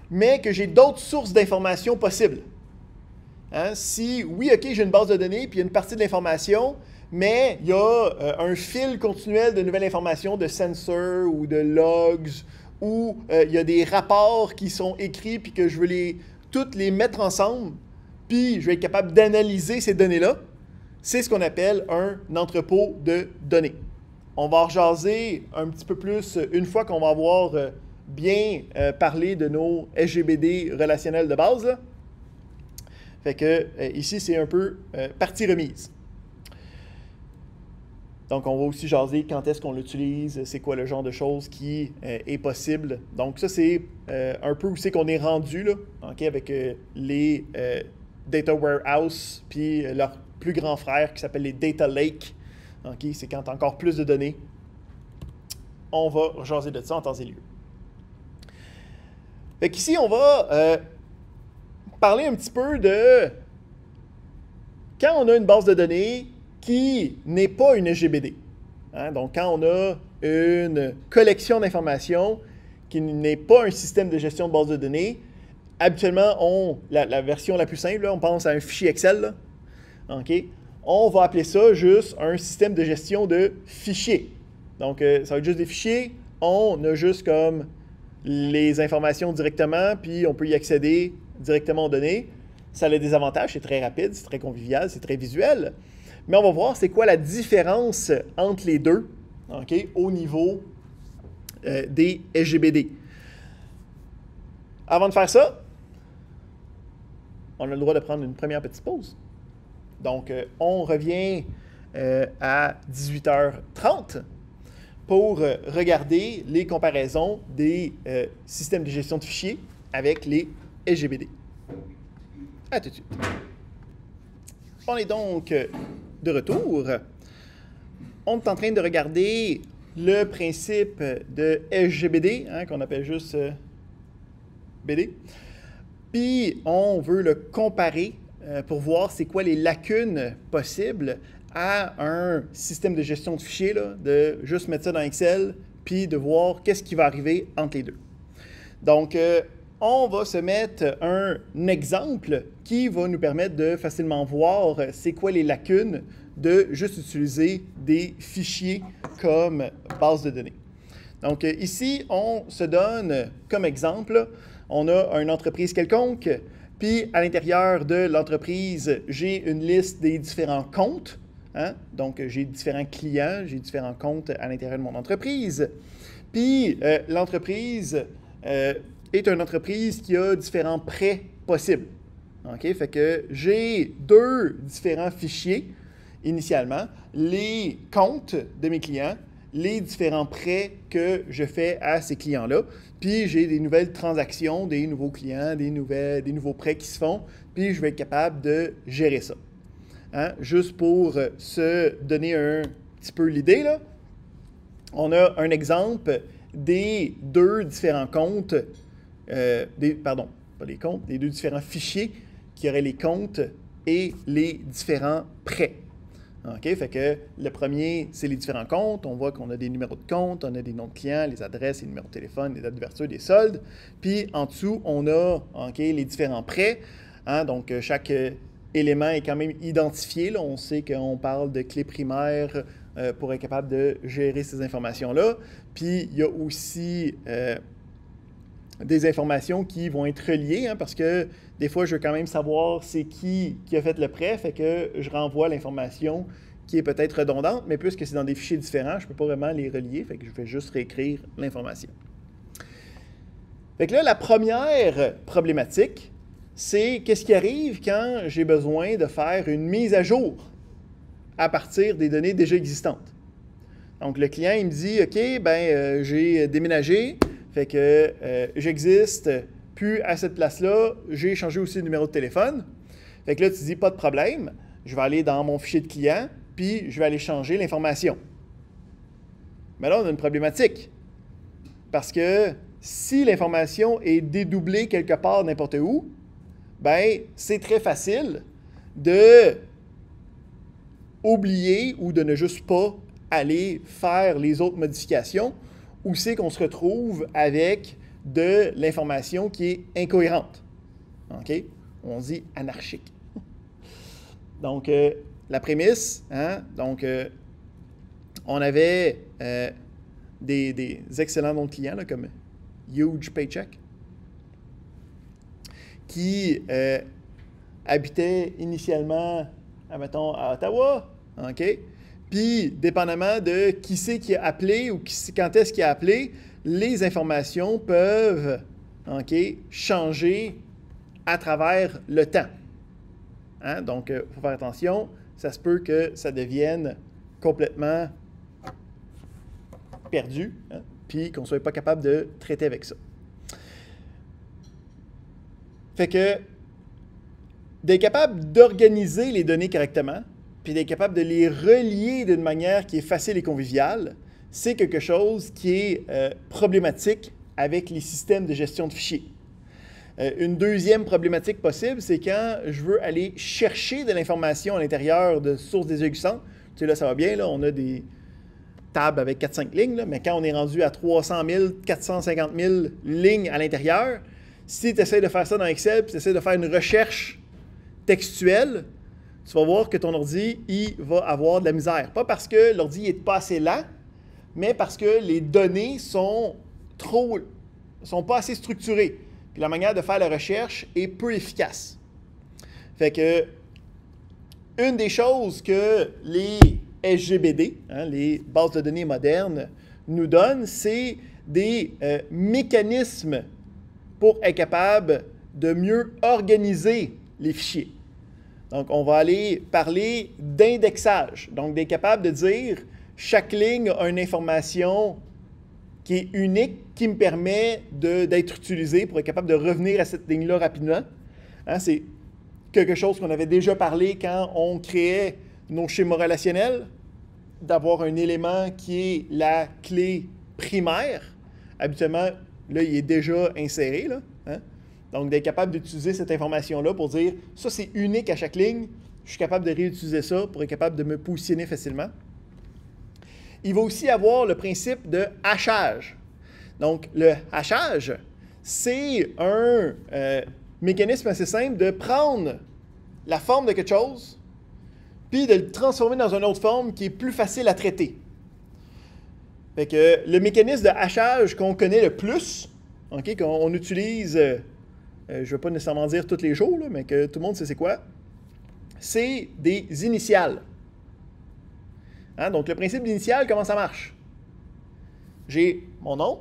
mais que j'ai d'autres sources d'informations possibles. Si, oui, OK, j'ai une base de données, puis il y a une partie de l'information, mais il y a un fil continuel de nouvelles informations, de sensors ou de logs, ou il y a des rapports qui sont écrits, puis que je veux toutes les mettre ensemble, puis je vais être capable d'analyser ces données-là. C'est ce qu'on appelle un entrepôt de données. On va en rejaser un petit peu plus une fois qu'on va avoir bien parlé de nos SGBD relationnels de base, là. Fait que ici, c'est un peu partie remise. Donc, on va aussi jaser quand est-ce qu'on l'utilise, c'est quoi le genre de choses qui est possible. Donc, ça, c'est un peu où c'est qu'on est rendu, là, avec les Data Warehouse, puis leur plus grand frère qui s'appelle les Data Lake. C'est quand tu as encore plus de données. On va jaser de ça en temps et lieu. Fait qu'ici, on va parler un petit peu de quand on a une base de données, qui n'est pas une SGBD. Hein? Donc, quand on a une collection d'informations qui n'est pas un système de gestion de base de données, habituellement, la version la plus simple, là, on pense à un fichier Excel. Là. Okay? On va appeler ça juste un système de gestion de fichiers. Donc, ça va être juste des fichiers. On a juste comme les informations directement, puis on peut y accéder directement aux données. Ça a des avantages, c'est très rapide, c'est très convivial, c'est très visuel. Mais on va voir c'est quoi la différence entre les deux, okay, au niveau des SGBD. Avant de faire ça, on a le droit de prendre une première petite pause. Donc, on revient à 18h30 pour regarder les comparaisons des systèmes de gestion de fichiers avec les SGBD. À tout de suite. On est donc de retour. On est en train de regarder le principe de SGBD, hein, qu'on appelle juste BD. Puis, on veut le comparer pour voir c'est quoi les lacunes possibles à un système de gestion de fichiers, là, de juste mettre ça dans Excel, puis de voir qu'est-ce qui va arriver entre les deux. Donc, on va se mettre un exemple qui va nous permettre de facilement voir c'est quoi les lacunes de juste utiliser des fichiers comme base de données. Donc, ici, on se donne comme exemple, on a une entreprise quelconque, puis à l'intérieur de l'entreprise, j'ai une liste des différents comptes. Hein? Donc, j'ai différents clients, j'ai différents comptes à l'intérieur de mon entreprise. Puis, l'entreprise est une entreprise qui a différents prêts possibles. OK? Fait que j'ai deux différents fichiers initialement, les comptes de mes clients, les différents prêts que je fais à ces clients-là, puis j'ai des nouvelles transactions, des nouveaux clients, des nouveaux prêts qui se font, puis je vais être capable de gérer ça. Hein? Juste pour se donner un petit peu l'idée, là, on a un exemple des deux différents comptes, des deux différents fichiers qui auraient les comptes et les différents prêts. OK? Fait que le premier, c'est les différents comptes. On voit qu'on a des numéros de compte, on a des noms de clients, les adresses, les numéros de téléphone, les dates d'ouverture, des soldes. Puis en dessous, on a les différents prêts. Hein? Donc, chaque élément est quand même identifié. Là. On sait qu'on parle de clés primaires pour être capable de gérer ces informations-là. Puis, il y a aussi des informations qui vont être reliées, hein, parce que des fois, je veux quand même savoir c'est qui a fait le prêt, fait que je renvoie l'information qui est peut-être redondante, mais puisque c'est dans des fichiers différents, je ne peux pas vraiment les relier, fait que je vais juste réécrire l'information. Fait que là, la première problématique, c'est qu'est-ce qui arrive quand j'ai besoin de faire une mise à jour à partir des données déjà existantes. Donc, le client, il me dit, OK, j'ai déménagé, fait que j'existe plus à cette place-là, j'ai changé aussi le numéro de téléphone. Fait que là, tu dis, pas de problème, je vais aller dans mon fichier de client, puis je vais aller changer l'information. Mais là, on a une problématique. Parce que si l'information est dédoublée quelque part, n'importe où, ben c'est très facile de oublier ou de ne juste pas aller faire les autres modifications, ou c'est qu'on se retrouve avec de l'information qui est incohérente. OK? On dit anarchique. Donc, la prémisse, hein? Donc, on avait des excellents noms de clients, là, comme Huge Paycheck, qui habitaient initialement, admettons, à Ottawa. OK? Puis, dépendamment de qui c'est qui a appelé ou quand est-ce qu'il a appelé, les informations peuvent changer à travers le temps. Hein? Donc, il faut faire attention. Ça se peut que ça devienne complètement perdu, hein? Puis qu'on ne soit pas capable de traiter avec ça. Fait que d'être capable d'organiser les données correctement, puis d'être capable de les relier d'une manière qui est facile et conviviale, c'est quelque chose qui est problématique avec les systèmes de gestion de fichiers. Une deuxième problématique possible, c'est quand je veux aller chercher de l'information à l'intérieur de sources déséguissantes. Tu sais, là, ça va bien, là, on a des tables avec 4-5 lignes, là, mais quand on est rendu à 300 000, 450 000 lignes à l'intérieur, si tu essaies de faire ça dans Excel, puis tu essaies de faire une recherche textuelle, tu vas voir que ton ordi, il va avoir de la misère. Pas parce que l'ordi n'est pas assez lent, mais parce que les données sont pas assez structurées. Puis la manière de faire la recherche est peu efficace. Fait que, une des choses que les SGBD, les bases de données modernes, nous donnent, c'est des mécanismes pour être capable de mieux organiser les fichiers. Donc, on va aller parler d'indexage. Donc, d'être capable de dire chaque ligne a une information qui est unique, qui me permet d'être utilisée pour être capable de revenir à cette ligne-là rapidement. C'est quelque chose qu'on avait déjà parlé quand on créait nos schémas relationnels, d'avoir un élément qui est la clé primaire. Habituellement, là, il est déjà inséré, là. Donc, d'être capable d'utiliser cette information-là pour dire « ça, c'est unique à chaque ligne, je suis capable de réutiliser ça pour être capable de me positionner facilement ». Il va aussi avoir le principe de hachage. Donc, le hachage, c'est un mécanisme assez simple de prendre la forme de quelque chose puis de le transformer dans une autre forme qui est plus facile à traiter. Fait que le mécanisme de hachage qu'on connaît le plus, okay, qu'on utilise, je ne vais pas nécessairement dire tous les jours, là, mais que tout le monde sait c'est quoi, c'est des initiales. Donc, le principe d'initiale, comment ça marche? J'ai mon nom,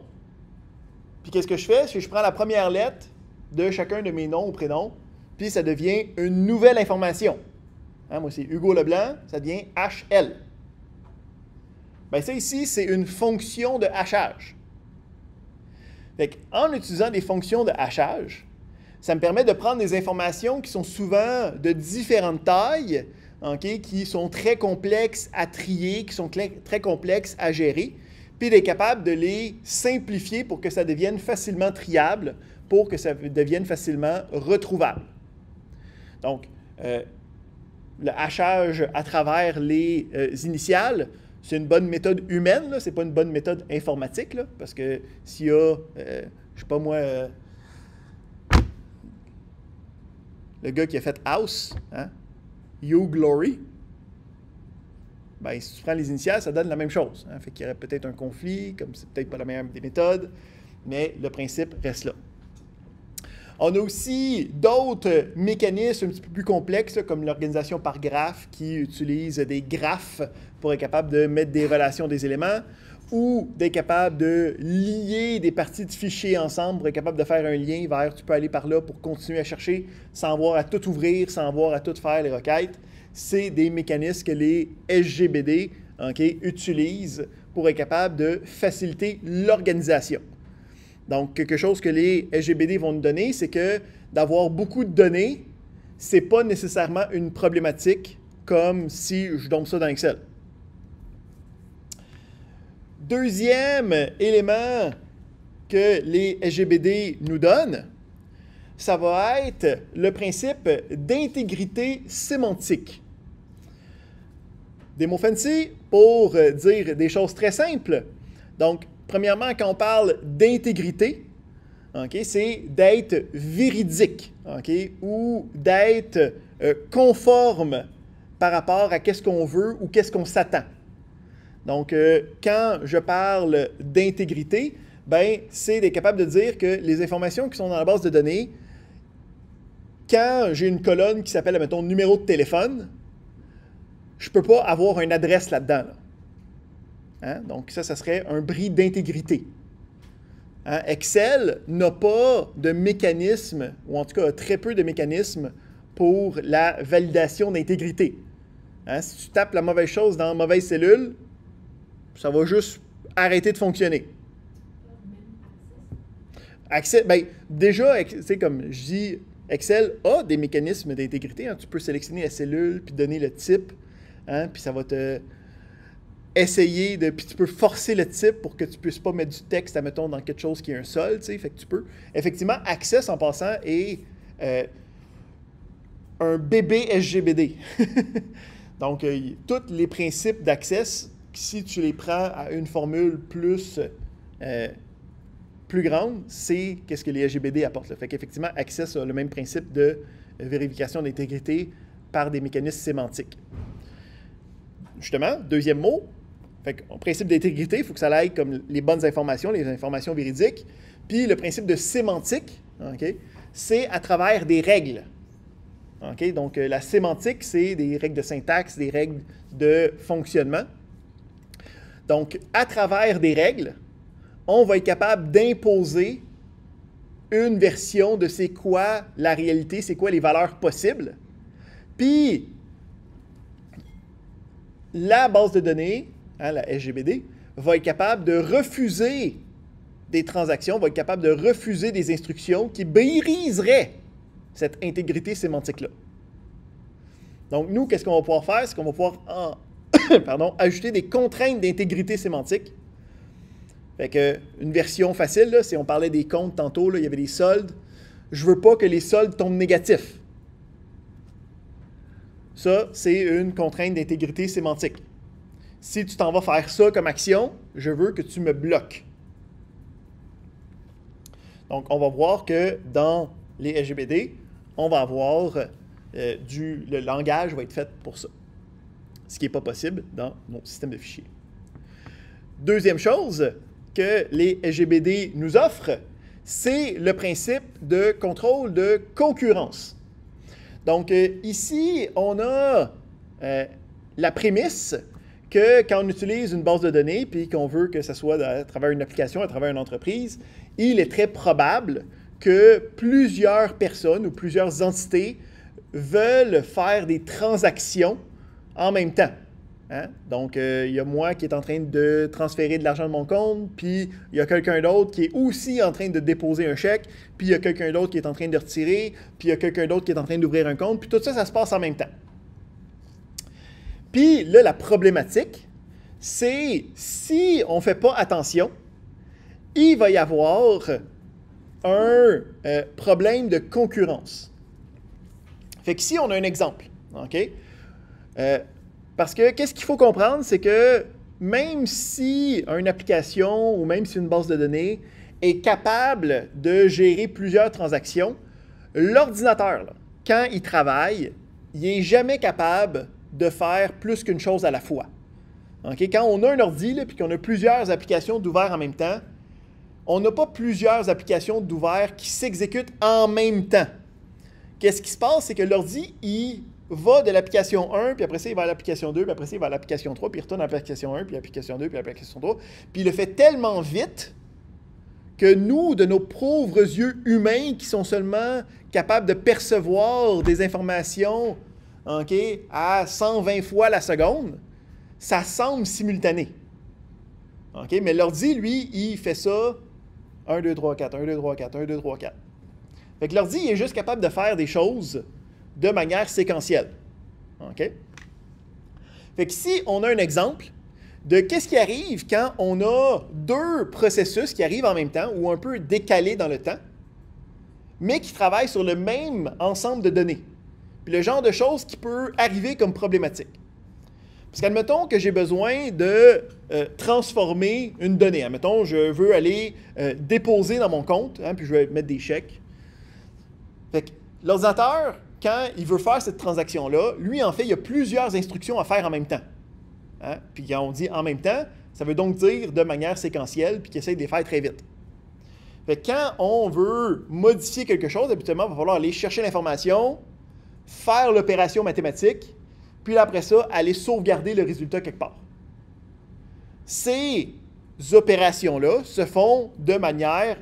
puis qu'est-ce que je fais? C'est que je prends la première lettre de chacun de mes noms ou prénoms, puis ça devient une nouvelle information. Moi, c'est Hugo Leblanc, ça devient HL. Bien, ça ici, c'est une fonction de hachage. Fait en utilisant des fonctions de hachage, ça me permet de prendre des informations qui sont souvent de différentes tailles, okay, qui sont très complexes à trier, qui sont très complexes à gérer, puis d'être capable de les simplifier pour que ça devienne facilement triable, pour que ça devienne facilement retrouvable. Donc, le hachage à travers les initiales, c'est une bonne méthode humaine, ce n'est pas une bonne méthode informatique, là, parce que s'il y a, je ne sais pas moi, le gars qui a fait House, Hugh Glory, bien, si tu prends les initiales, ça donne la même chose. Fait qu'il y aurait peut-être un conflit, comme c'est peut-être pas la meilleure des méthodes, mais le principe reste là. On a aussi d'autres mécanismes un petit peu plus complexes, comme l'organisation par graphe, qui utilise des graphes pour être capable de mettre des relations des éléments, ou d'être capable de lier des parties de fichiers ensemble pour être capable de faire un lien vers, tu peux aller par là pour continuer à chercher sans avoir à tout ouvrir, sans avoir à tout faire les requêtes. C'est des mécanismes que les SGBD utilisent pour être capable de faciliter l'organisation. Donc, quelque chose que les SGBD vont nous donner, c'est que d'avoir beaucoup de données, ce n'est pas nécessairement une problématique comme si je donne ça dans Excel. Deuxième élément que les SGBD nous donnent, ça va être le principe d'intégrité sémantique. Des mots fancy pour dire des choses très simples. Donc, premièrement, quand on parle d'intégrité, c'est d'être véridique ou d'être conforme par rapport à qu'est-ce qu'on veut ou qu'est-ce qu'on s'attend. Donc, quand je parle d'intégrité, ben, c'est d'être capable de dire que les informations qui sont dans la base de données, quand j'ai une colonne qui s'appelle, mettons, numéro de téléphone, je ne peux pas avoir une adresse là-dedans. Donc, ça serait un bris d'intégrité. Excel n'a pas de mécanisme, ou en tout cas très peu de mécanismes pour la validation d'intégrité. Si tu tapes la mauvaise chose dans la mauvaise cellule, ça va juste arrêter de fonctionner. Accès, bien, déjà, comme je dis, Excel a des mécanismes d'intégrité. Tu peux sélectionner la cellule, puis donner le type, puis ça va te essayer de... Puis tu peux forcer le type pour que tu ne puisses pas mettre du texte, admettons, dans quelque chose qui est un sol, tu sais. Fait que tu peux... Effectivement, Access, en passant, est un bébé SGBD. Donc, tous les principes d'Access, si tu les prends à une formule plus grande, c'est qu'est-ce que les SGBD apportent. Là. Fait qu'effectivement, Access a le même principe de vérification d'intégrité par des mécanismes sémantiques. Justement, deuxième mot, fait que, principe d'intégrité, il faut que ça aille comme les bonnes informations, les informations véridiques. Puis le principe de sémantique, okay, c'est à travers des règles. Okay? Donc, la sémantique, c'est des règles de syntaxe, des règles de fonctionnement. Donc, à travers des règles, on va être capable d'imposer une version de c'est quoi la réalité, c'est quoi les valeurs possibles. Puis, la base de données, hein, la SGBD, va être capable de refuser des transactions, va être capable de refuser des instructions qui briseraient cette intégrité sémantique-là. Donc, nous, qu'est-ce qu'on va pouvoir faire? C'est qu'on va pouvoir ajouter des contraintes d'intégrité sémantique. Fait que, une version facile, là, si on parlait des comptes tantôt, là, il y avait des soldes. Je ne veux pas que les soldes tombent négatifs. Ça, c'est une contrainte d'intégrité sémantique. Si tu t'en vas faire ça comme action, je veux que tu me bloques. Donc, on va voir que dans les SGBD, on va avoir le langage va être fait pour ça. Ce qui n'est pas possible dans nos systèmes de fichiers. Deuxième chose que les SGBD nous offrent, c'est le principe de contrôle de concurrence. Donc, ici, on a la prémisse que quand on utilise une base de données puis qu'on veut que ce soit à travers une application, à travers une entreprise, il est très probable que plusieurs personnes ou plusieurs entités veulent faire des transactions en même temps. Hein? Donc, il y a moi qui est en train de transférer de l'argent de mon compte, puis il y a quelqu'un d'autre qui est aussi en train de déposer un chèque, puis il y a quelqu'un d'autre qui est en train de retirer, puis il y a quelqu'un d'autre qui est en train d'ouvrir un compte, puis tout ça, ça se passe en même temps. Puis là, la problématique, c'est si on ne fait pas attention, il va y avoir un problème de concurrence. Fait qu'ici, on a un exemple. OK? Parce que qu'est-ce qu'il faut comprendre, c'est que même si une application ou même si une base de données est capable de gérer plusieurs transactions, l'ordinateur, là, quand il travaille, il n'est jamais capable de faire plus qu'une chose à la fois. Okay? Quand on a un ordi et qu'on a plusieurs applications d'ouvert en même temps, on n'a pas plusieurs applications d'ouvert qui s'exécutent en même temps. Qu'est-ce qui se passe? C'est que l'ordi, il va de l'application 1, puis après ça, il va à l'application 2, puis après ça, il va à l'application 3, puis il retourne à l'application 1, puis l'application 2, puis l'application 3. Puis il le fait tellement vite que nous, de nos pauvres yeux humains qui sont seulement capables de percevoir des informations okay, à 120 fois la seconde, ça semble simultané. Okay? Mais l'ordi, lui, il fait ça 1, 2, 3, 4, 1, 2, 3, 4, 1, 2, 3, 4. Fait que l'ordi, il est juste capable de faire des choses de manière séquentielle. OK? Fait qu'ici, on a un exemple de qu'est-ce qui arrive quand on a deux processus qui arrivent en même temps ou un peu décalés dans le temps, mais qui travaillent sur le même ensemble de données. Puis le genre de choses qui peut arriver comme problématique. Parce qu'admettons que j'ai besoin de transformer une donnée. Admettons, je veux aller déposer dans mon compte, hein, puis je vais mettre des chèques. Fait que l'ordinateur, quand il veut faire cette transaction-là, lui, en fait, il y a plusieurs instructions à faire en même temps. Hein? Puis quand on dit en même temps, ça veut donc dire de manière séquentielle, puis qu'il essaie de les faire très vite. Fait que quand on veut modifier quelque chose, habituellement, il va falloir aller chercher l'information, faire l'opération mathématique, puis là, après ça, aller sauvegarder le résultat quelque part. Ces opérations-là se font de manière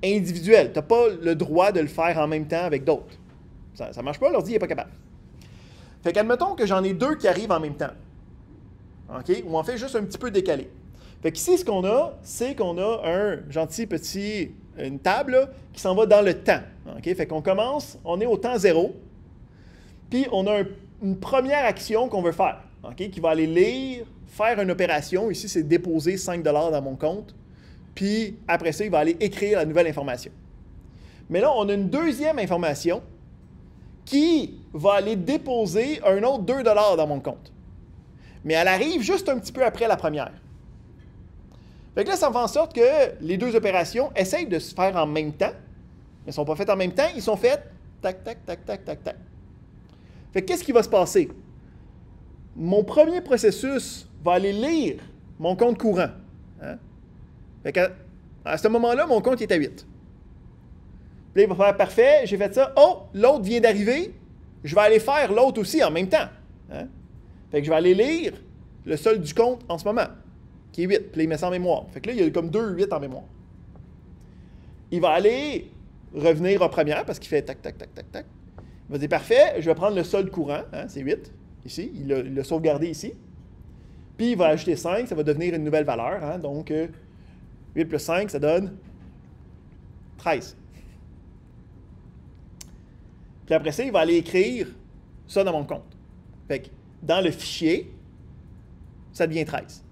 individuelle. Tu n'as pas le droit de le faire en même temps avec d'autres. Ça ne marche pas, l'ordi n'est pas capable. Fait qu'admettons que j'en ai deux qui arrivent en même temps. OK? Ou en fait juste un petit peu décalé. Fait qu'ici, ce qu'on a, c'est qu'on a une table là, qui s'en va dans le temps. OK? Fait qu'on commence, on est au temps 0, puis on a une première action qu'on veut faire. OK, qui va aller lire, faire une opération. Ici, c'est déposer 5 $ dans mon compte. Puis après ça, il va aller écrire la nouvelle information. Mais là, on a une deuxième information qui va aller déposer un autre 2 $ dans mon compte. Mais elle arrive juste un petit peu après la première. Fait que là, ça fait en sorte que les deux opérations essayent de se faire en même temps. Elles ne sont pas faites en même temps, ils sont faites tac, tac, tac, tac, tac, tac. Fait que qu'est-ce qui va se passer? Mon premier processus va aller lire mon compte courant. Hein? Fait qu'à ce moment-là, mon compte est à 8. Puis là, il va faire parfait, j'ai fait ça. Oh, l'autre vient d'arriver. Je vais aller faire l'autre aussi en même temps. Hein? Fait que je vais aller lire le solde du compte en ce moment, qui est 8. Puis là, il met ça en mémoire. Fait que là, il y a comme 2 8 en mémoire. Il va aller revenir en première parce qu'il fait tac, tac, tac, tac, tac. Il va dire parfait, je vais prendre le solde courant, hein, c'est 8, ici. Il l'a sauvegardé ici. Puis il va ajouter 5, ça va devenir une nouvelle valeur. Hein, donc 8 plus 5, ça donne 13. Puis après ça, il va aller écrire ça dans mon compte. Fait que dans le fichier, ça devient 13.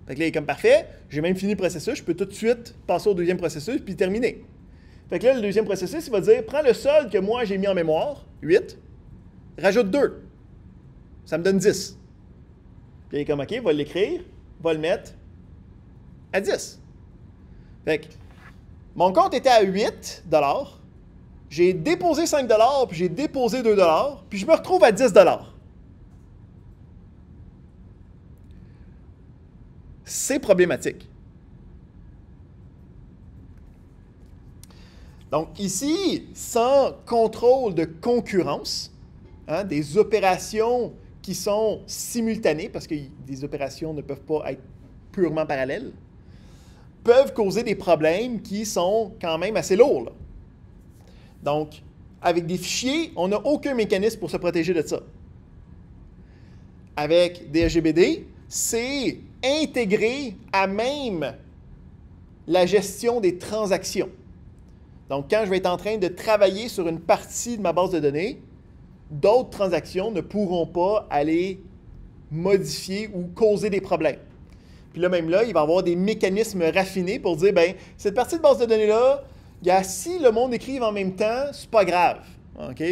Fait que là, il est comme parfait, j'ai même fini le processus, je peux tout de suite passer au deuxième processus puis terminer. Fait que là, le deuxième processus, il va dire, prends le solde que moi j'ai mis en mémoire, 8, rajoute 2. Ça me donne 10. Puis il est comme, OK, va l'écrire, va le mettre à 10. Fait que mon compte était à 8 $. J'ai déposé 5 $, puis j'ai déposé 2 $, puis je me retrouve à 10 $. C'est problématique. Donc ici, sans contrôle de concurrence, hein, des opérations qui sont simultanées, parce que des opérations ne peuvent pas être purement parallèles, peuvent causer des problèmes qui sont quand même assez lourds. Là. Donc, avec des fichiers, on n'a aucun mécanisme pour se protéger de ça. Avec des SGBD, c'est intégré à même la gestion des transactions. Donc, quand je vais être en train de travailler sur une partie de ma base de données, d'autres transactions ne pourront pas aller modifier ou causer des problèmes. Puis là, même là, il va y avoir des mécanismes raffinés pour dire, bien, cette partie de base de données-là, si le monde écrive en même temps, c'est pas grave. OK?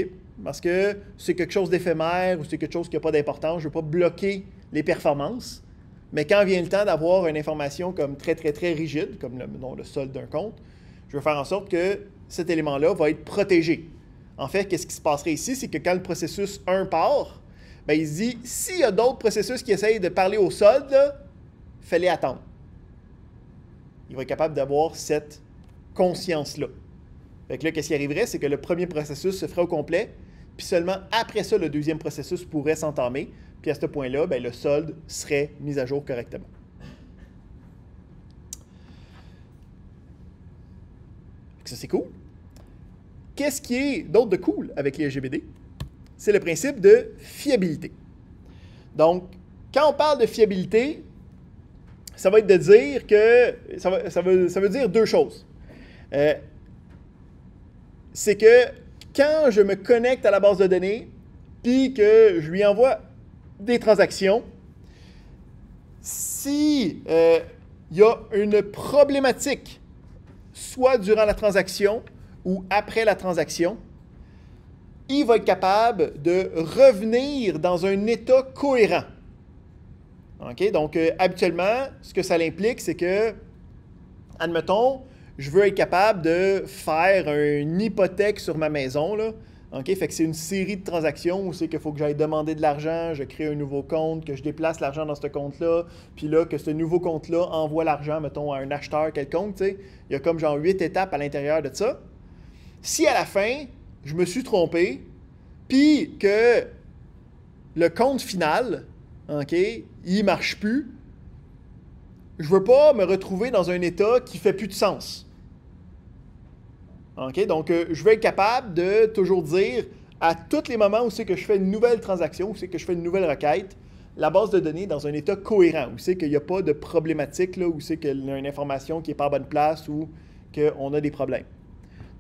Parce que c'est quelque chose d'éphémère ou c'est quelque chose qui n'a pas d'importance. Je ne veux pas bloquer les performances. Mais quand vient le temps d'avoir une information comme très, très, très rigide, comme le solde d'un compte, je veux faire en sorte que cet élément-là va être protégé. En fait, qu'est-ce qui se passerait ici? C'est que quand le processus 1 part, bien, il se dit, s'il y a d'autres processus qui essayent de parler au solde, fallait attendre. Il va être capable d'avoir cette conscience-là. Fait que là, qu'est-ce qui arriverait? C'est que le premier processus se ferait au complet, puis seulement après ça, le deuxième processus pourrait s'entamer, puis à ce point-là, bien, le solde serait mis à jour correctement. Ça, c'est cool. Qu'est-ce qui est d'autre de cool avec les SGBD? C'est le principe de fiabilité. Donc, quand on parle de fiabilité, ça va être de dire que ça veut dire deux choses. C'est que quand je me connecte à la base de données, puis que je lui envoie des transactions, si il y a une problématique, soit durant la transaction ou après la transaction, il va être capable de revenir dans un état cohérent. Okay? Donc, habituellement, ce que ça implique, c'est que, admettons, je veux être capable de faire une hypothèque sur ma maison. Là. Okay? Fait que c'est une série de transactions où c'est qu'il faut que j'aille demander de l'argent, je crée un nouveau compte, que je déplace l'argent dans ce compte-là, puis là, que ce nouveau compte-là envoie l'argent, mettons, à un acheteur quelconque. T'sais. Il y a comme genre 8 étapes à l'intérieur de ça. Si à la fin, je me suis trompé, puis que le compte final, okay, il ne marche plus, je ne veux pas me retrouver dans un état qui ne fait plus de sens. Okay? Donc, je vais être capable de toujours dire à tous les moments où c'est que je fais une nouvelle transaction, où c'est que je fais une nouvelle requête, la base de données est dans un état cohérent, où c'est qu'il n'y a pas de problématique, là, où c'est qu'il y a une information qui n'est pas à bonne place ou qu'on a des problèmes.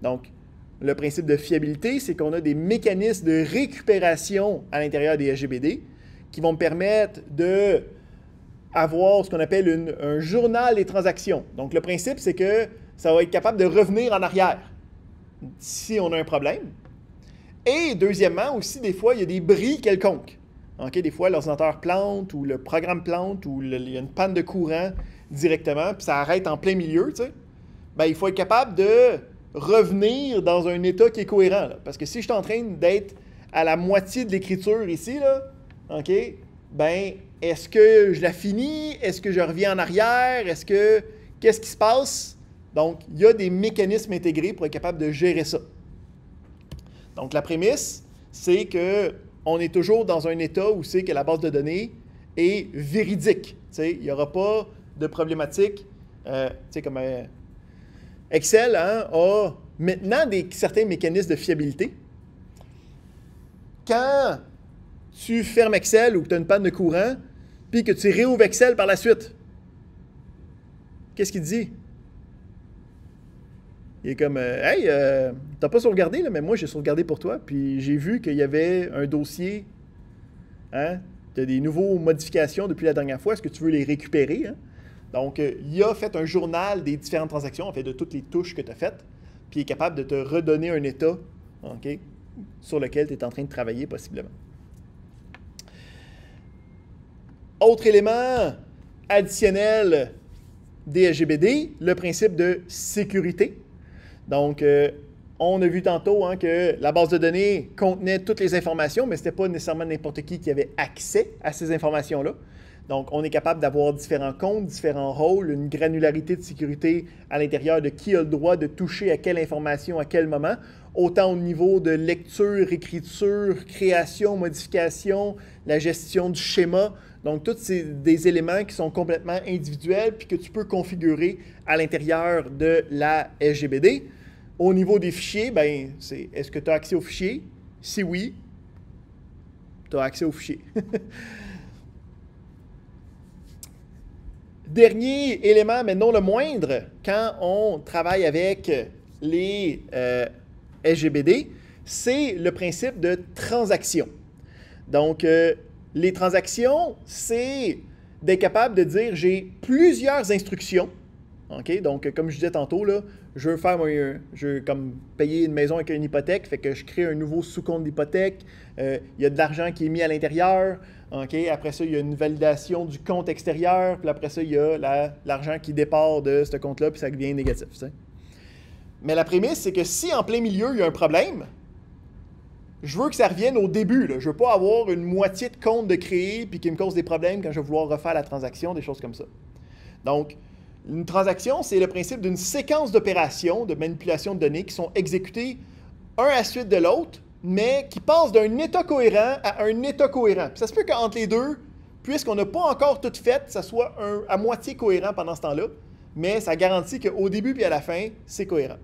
Donc, le principe de fiabilité, c'est qu'on a des mécanismes de récupération à l'intérieur des SGBD qui vont me permettre de avoir ce qu'on appelle un journal des transactions. Donc, le principe, c'est que ça va être capable de revenir en arrière si on a un problème. Et deuxièmement, aussi, des fois, il y a des bris quelconques. Okay? Des fois, l'ordinateur plante ou le programme plante ou il y a une panne de courant directement, puis ça arrête en plein milieu, tu sais. Bien, il faut être capable de revenir dans un état qui est cohérent. Là. Parce que si je suis en train d'être à la moitié de l'écriture ici, là, OK, ben, est-ce que je la finis? Est-ce que je reviens en arrière? Qu'est-ce qui se passe? Donc, il y a des mécanismes intégrés pour être capable de gérer ça. Donc, la prémisse, c'est qu'on est toujours dans un état où c'est que la base de données est véridique. Il n'y aura pas de problématique. Comme Excel a maintenant certains mécanismes de fiabilité. Quand tu fermes Excel ou que tu as une panne de courant, puis que tu réouvres Excel par la suite, qu'est-ce qu'il te dit? Il est comme Hey, t'as pas sauvegardé, là, mais moi j'ai sauvegardé pour toi, puis j'ai vu qu'il y avait un dossier, hein? Tu as des nouvelles modifications depuis la dernière fois, est-ce que tu veux les récupérer? Hein? Donc, il a fait un journal des différentes transactions, en fait, de toutes les touches que tu as faites, puis il est capable de te redonner un état, okay, sur lequel tu es en train de travailler possiblement. Autre élément additionnel des SGBD, le principe de sécurité. Donc, on a vu tantôt que la base de données contenait toutes les informations, mais ce n'était pas nécessairement n'importe qui avait accès à ces informations-là. Donc, on est capable d'avoir différents comptes, différents rôles, une granularité de sécurité à l'intérieur de qui a le droit de toucher à quelle information à quel moment, autant au niveau de lecture, écriture, création, modification, la gestion du schéma. Donc, tous des éléments qui sont complètement individuels puis que tu peux configurer à l'intérieur de la SGBD. Au niveau des fichiers, ben, est-ce que tu as accès aux fichiers? Si oui, tu as accès aux fichiers. Dernier élément, mais non le moindre, quand on travaille avec les SGBD, c'est le principe de transaction. Donc, les transactions, c'est d'être capable de dire j'ai plusieurs instructions. Okay? Donc, comme je disais tantôt, là, je veux comme payer une maison avec une hypothèque, fait que je crée un nouveau sous-compte d'hypothèque. Il y a de l'argent qui est mis à l'intérieur. Okay? Après ça, il y a une validation du compte extérieur. Puis après ça, il y a l'argent qui départ de ce compte-là, puis ça devient négatif. T'sais. Mais la prémisse, c'est que si en plein milieu, il y a un problème, je veux que ça revienne au début. Là. Je ne veux pas avoir une moitié de compte de créer puis qui me cause des problèmes quand je vais vouloir refaire la transaction, des choses comme ça. Donc, une transaction, c'est le principe d'une séquence d'opérations, de manipulation de données qui sont exécutées un à la suite de l'autre, mais qui passent d'un état cohérent à un état cohérent. Puis ça se peut qu'entre les deux, puisqu'on n'a pas encore tout fait, ça soit à moitié cohérent pendant ce temps-là, mais ça garantit qu'au début et à la fin, c'est cohérent.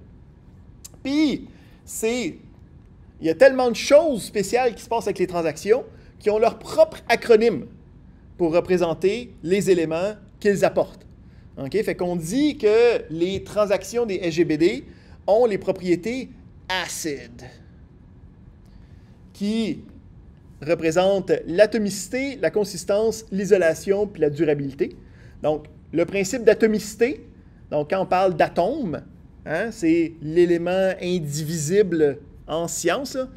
Puis, il y a tellement de choses spéciales qui se passent avec les transactions qui ont leur propre acronyme pour représenter les éléments qu'ils apportent. Okay? Fait qu'on dit que les transactions des SGBD ont les propriétés ACID, qui représentent l'atomicité, la consistance, l'isolation puis la durabilité. Donc, le principe d'atomicité, donc quand on parle d'atome, hein, c'est l'élément indivisible en science. Là.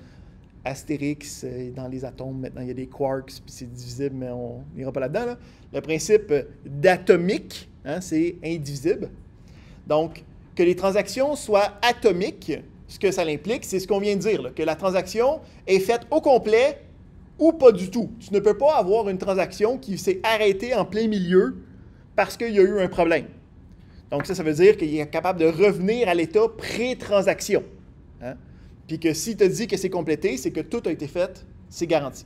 Astérix, dans les atomes, maintenant il y a des quarks, puis c'est divisible, mais on n'ira pas là-dedans. Là. Le principe d'atomique, hein, c'est indivisible. Donc, que les transactions soient atomiques, ce que ça implique, c'est ce qu'on vient de dire, là, que la transaction est faite au complet ou pas du tout. Tu ne peux pas avoir une transaction qui s'est arrêtée en plein milieu parce qu'il y a eu un problème. Donc, ça veut dire qu'il est capable de revenir à l'état pré-transaction. Hein? Puis que s'il te dit que c'est complété, c'est que tout a été fait, c'est garanti.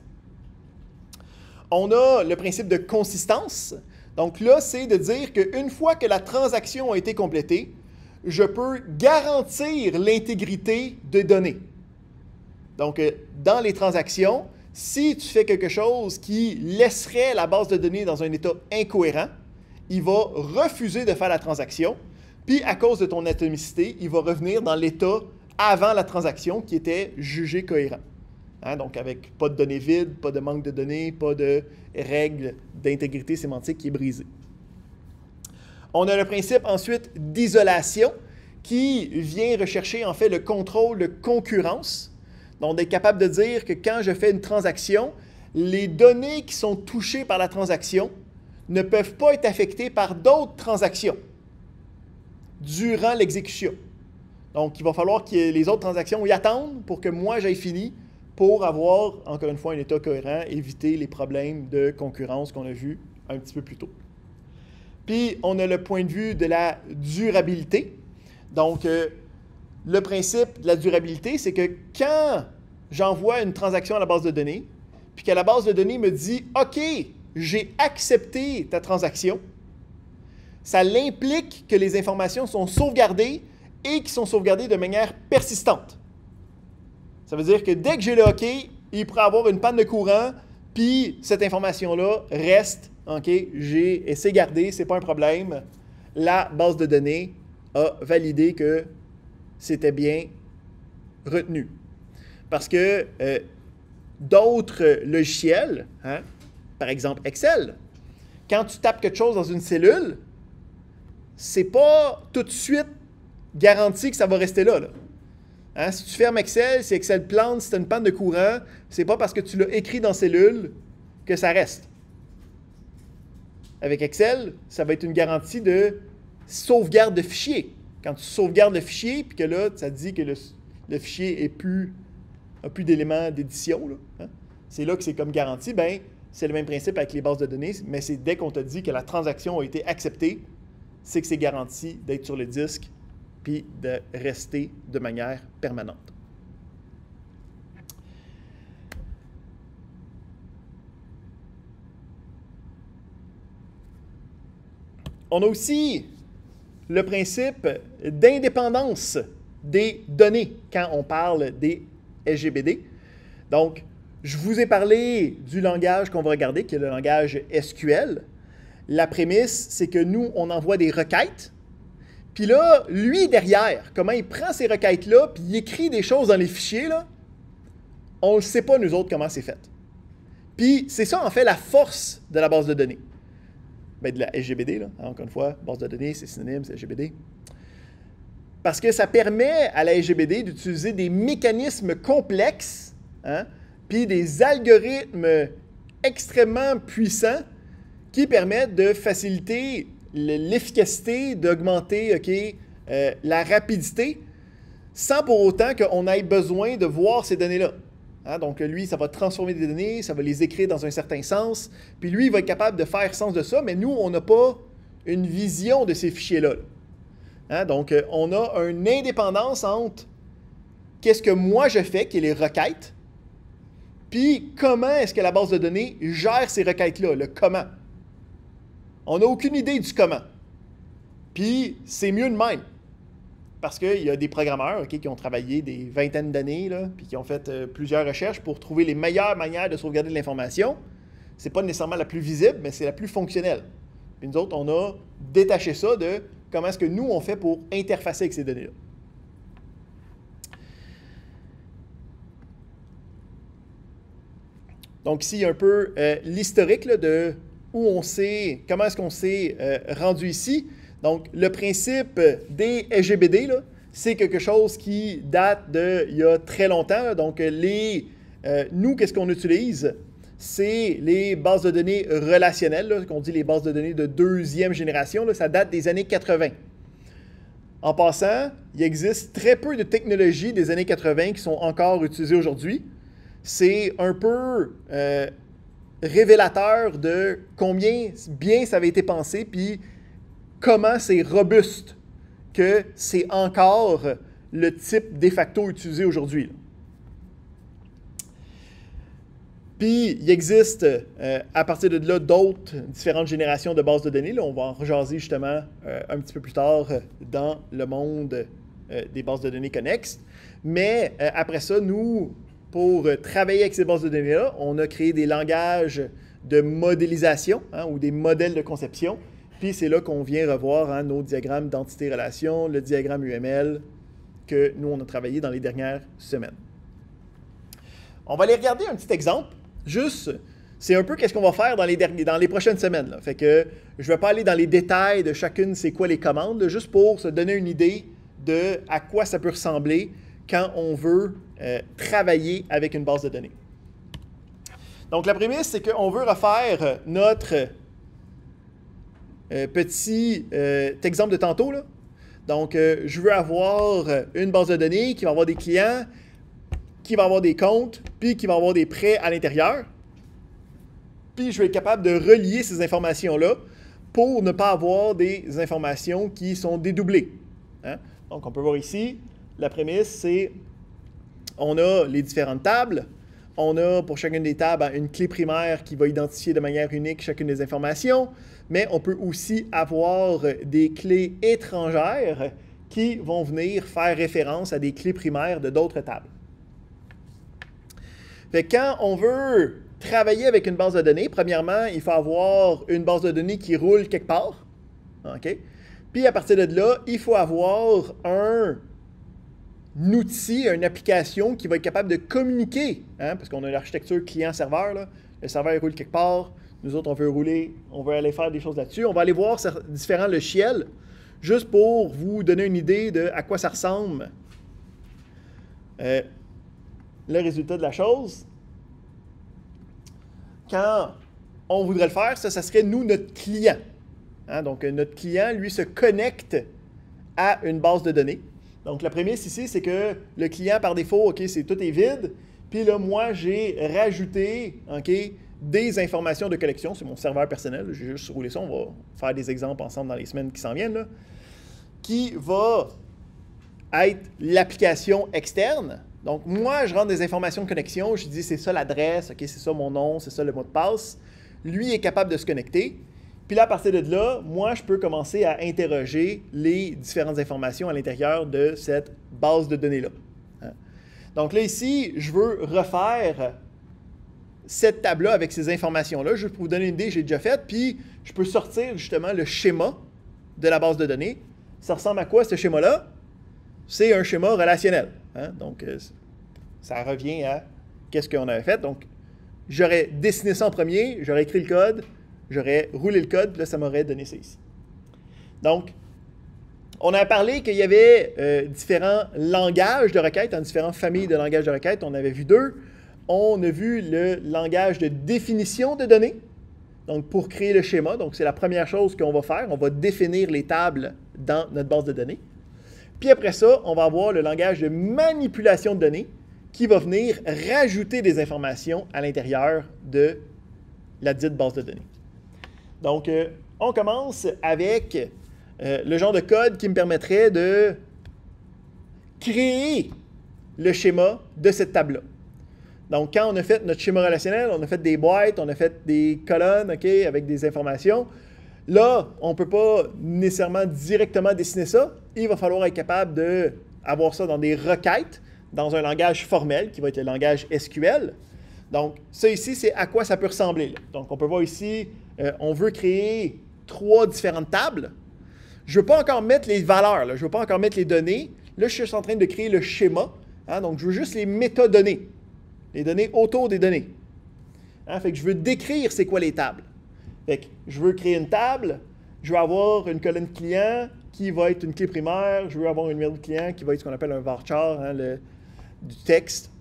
On a le principe de consistance. Donc là, c'est de dire qu'une fois que la transaction a été complétée, je peux garantir l'intégrité des données. Donc, dans les transactions, si tu fais quelque chose qui laisserait la base de données dans un état incohérent, il va refuser de faire la transaction, puis à cause de ton atomicité, il va revenir dans l'état avant la transaction qui était jugé cohérent. Hein, donc, avec pas de données vides, pas de manque de données, pas de règles d'intégrité sémantique qui est brisée. On a le principe ensuite d'isolation qui vient rechercher en fait le contrôle de concurrence. Donc, d'être capable de dire que quand je fais une transaction, les données qui sont touchées par la transaction ne peuvent pas être affectées par d'autres transactions durant l'exécution. Donc, il va falloir que les autres transactions y attendent pour que moi j'aille fini pour avoir, encore une fois, un état cohérent, éviter les problèmes de concurrence qu'on a vus un petit peu plus tôt. Puis, on a le point de vue de la durabilité. Donc, le principe de la durabilité, c'est que quand j'envoie une transaction à la base de données, puis que la base de données me dit « OK, j'ai accepté ta transaction », ça implique que les informations sont sauvegardées et qui sont sauvegardées de manière persistante. Ça veut dire que dès que j'ai le OK, il pourrait y avoir une panne de courant, puis cette information-là reste, OK, c'est gardé, c'est pas un problème. La base de données a validé que c'était bien retenu. Parce que d'autres logiciels, hein, par exemple Excel, quand tu tapes quelque chose dans une cellule, c'est pas tout de suite garanti que ça va rester là. Hein, si tu fermes Excel, si Excel plante, si tu as une panne de courant, c'est pas parce que tu l'as écrit dans cellule que ça reste. Avec Excel, ça va être une garantie de sauvegarde de fichier. Quand tu sauvegardes le fichier, puis que là, ça te dit que le fichier n'a plus d'éléments d'édition, hein, c'est là que c'est comme garanti. Bien, c'est le même principe avec les bases de données, mais c'est dès qu'on te dit que la transaction a été acceptée, c'est que c'est garanti d'être sur le disque puis de rester de manière permanente. On a aussi le principe d'indépendance des données quand on parle des SGBD. Donc, je vous ai parlé du langage qu'on va regarder, qui est le langage SQL. La prémisse, c'est que nous, on envoie des requêtes. Puis là, lui, derrière, comment il prend ces requêtes-là, puis il écrit des choses dans les fichiers, là, on ne sait pas, nous autres, comment c'est fait. Puis c'est ça, en fait, la force de la base de données. Bien, de la SGBD, là. Encore une fois, base de données, c'est synonyme, c'est SGBD. Parce que ça permet à la SGBD d'utiliser des mécanismes complexes, hein, puis des algorithmes extrêmement puissants qui permettent de faciliter l'efficacité, d'augmenter la rapidité, sans pour autant qu'on ait besoin de voir ces données-là. Hein, donc, lui, ça va transformer des données, ça va les écrire dans un certain sens, puis lui, il va être capable de faire sens de ça, mais nous, on n'a pas une vision de ces fichiers-là. Hein, donc, on a une indépendance entre qu'est-ce que moi je fais, qui est les requêtes, puis comment est-ce que la base de données gère ces requêtes-là, le comment. On n'a aucune idée du comment. Puis, c'est mieux de même. Parce qu'il y a des programmeurs qui ont travaillé des vingtaines d'années, puis qui ont fait plusieurs recherches pour trouver les meilleures manières de sauvegarder de l'information. Ce n'est pas nécessairement la plus visible, mais c'est la plus fonctionnelle. Puis nous autres, on a détaché ça de comment est-ce que nous, on fait pour interfacer avec ces données-là. Donc ici, il y a un peu l'historique de où on s'est, comment est-ce qu'on s'est rendu ici. Donc, le principe des SGBD, c'est quelque chose qui date d'il y a très longtemps. Là. Donc, nous, qu'est-ce qu'on utilise? C'est les bases de données relationnelles, qu'on dit les bases de données de deuxième génération. Là, ça date des années 80. En passant, il existe très peu de technologies des années 80 qui sont encore utilisées aujourd'hui. C'est un peu révélateur de combien bien ça avait été pensé, puis comment c'est robuste que c'est encore le type de facto utilisé aujourd'hui. Puis, il existe à partir de là d'autres différentes générations de bases de données. Là, on va en rejaser justement un petit peu plus tard dans le monde des bases de données connexes. Mais après ça, nous, pour travailler avec ces bases de données-là, on a créé des langages de modélisation ou des modèles de conception. Puis c'est là qu'on vient revoir nos diagrammes d'entité-relation, le diagramme UML que nous, on a travaillé dans les dernières semaines. On va aller regarder un petit exemple. Juste, c'est un peu qu'est-ce qu'on va faire dans les prochaines semaines. Là. Fait que je ne vais pas aller dans les détails de chacune, c'est quoi les commandes, là, juste pour se donner une idée de à quoi ça peut ressembler quand on veut travailler avec une base de données. Donc, la prémisse, c'est qu'on veut refaire notre petit exemple de tantôt. Là. Donc, je veux avoir une base de données qui va avoir des clients, qui va avoir des comptes, puis qui va avoir des prêts à l'intérieur. Puis, je vais être capable de relier ces informations-là pour ne pas avoir des informations qui sont dédoublées. Hein? Donc, on peut voir ici, la prémisse, c'est on a les différentes tables. On a pour chacune des tables une clé primaire qui va identifier de manière unique chacune des informations, mais on peut aussi avoir des clés étrangères qui vont venir faire référence à des clés primaires de d'autres tables. Fait que quand on veut travailler avec une base de données, premièrement, il faut avoir une base de données qui roule quelque part. OK? Puis à partir de là, il faut avoir un outil, une application qui va être capable de communiquer, hein, parce qu'on a l'architecture client-serveur, là. Le serveur il roule quelque part, nous autres on veut aller faire des choses là-dessus. On va aller voir différents logiciels, juste pour vous donner une idée de à quoi ça ressemble le résultat de la chose. Quand on voudrait le faire, ça serait nous, notre client. Hein, donc notre client, lui, se connecte à une base de données. Donc, la prémisse ici, c'est que le client, par défaut, OK, tout est vide. Puis là, moi, j'ai rajouté, OK, des informations de collection. C'est mon serveur personnel. J'ai juste roulé ça. On va faire des exemples ensemble dans les semaines qui s'en viennent. Là, qui va être l'application externe. Donc, moi, je rentre des informations de connexion. Je dis, c'est ça l'adresse, OK, c'est ça mon nom, c'est ça le mot de passe. Lui est capable de se connecter. Puis là, à partir de là, moi, je peux commencer à interroger les différentes informations à l'intérieur de cette base de données-là. Hein? Donc là, ici, je veux refaire cette table-là avec ces informations-là. Juste pour vous donner une idée, j'ai déjà fait. Puis, je peux sortir justement le schéma de la base de données. Ça ressemble à quoi, ce schéma-là? C'est un schéma relationnel. Hein? Donc, ça revient à qu'est-ce qu'on avait fait. Donc, j'aurais dessiné ça en premier, j'aurais écrit le code, j'aurais roulé le code, puis là, ça m'aurait donné ça ici. Donc, on a parlé qu'il y avait différents langages de requêtes, différentes familles de langages de requêtes. On avait vu deux. On a vu le langage de définition de données, donc pour créer le schéma. Donc, c'est la première chose qu'on va faire. On va définir les tables dans notre base de données. Puis après ça, on va avoir le langage de manipulation de données qui va venir rajouter des informations à l'intérieur de la dite base de données. Donc, on commence avec le genre de code qui me permettrait de créer le schéma de cette table-là. Donc, quand on a fait notre schéma relationnel, on a fait des boîtes, on a fait des colonnes, OK, avec des informations. Là, on ne peut pas nécessairement directement dessiner ça. Il va falloir être capable d'avoir ça dans des requêtes, dans un langage formel, qui va être le langage SQL. Donc, ça ici, c'est à quoi ça peut ressembler. Là. Donc, on peut voir ici, on veut créer 3 différentes tables. Je ne veux pas encore mettre les valeurs, là. Je ne veux pas encore mettre les données. Là, je suis en train de créer le schéma. Hein, donc, je veux juste les métadonnées, les données autour des données. Hein, fait que je veux décrire c'est quoi les tables. Fait que je veux créer une table, je veux avoir une colonne client qui va être une clé primaire, je veux avoir un numéro de client qui va être ce qu'on appelle un varchar, hein, du texte.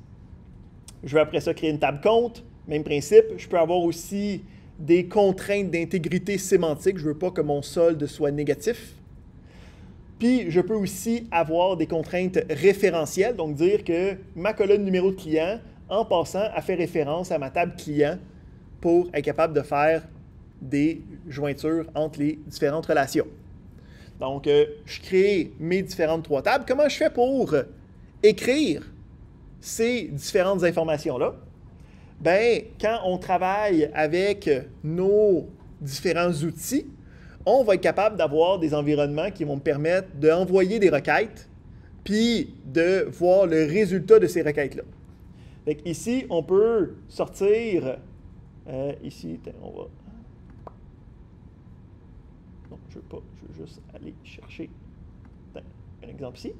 Je veux après ça créer une table compte, même principe. Je peux avoir aussi des contraintes d'intégrité sémantique. Je ne veux pas que mon solde soit négatif. Puis, je peux aussi avoir des contraintes référentielles, donc dire que ma colonne numéro de client, en passant, a fait référence à ma table client pour être capable de faire des jointures entre les différentes relations. Donc, je crée mes différentes 3 tables. Comment je fais pour écrire ces différentes informations-là? Bien, quand on travaille avec nos différents outils, on va être capable d'avoir des environnements qui vont me permettre d'envoyer des requêtes puis de voir le résultat de ces requêtes-là. Ici, on peut sortir... ici, on va... Non, je ne veux pas. Je veux juste aller chercher un exemple ici.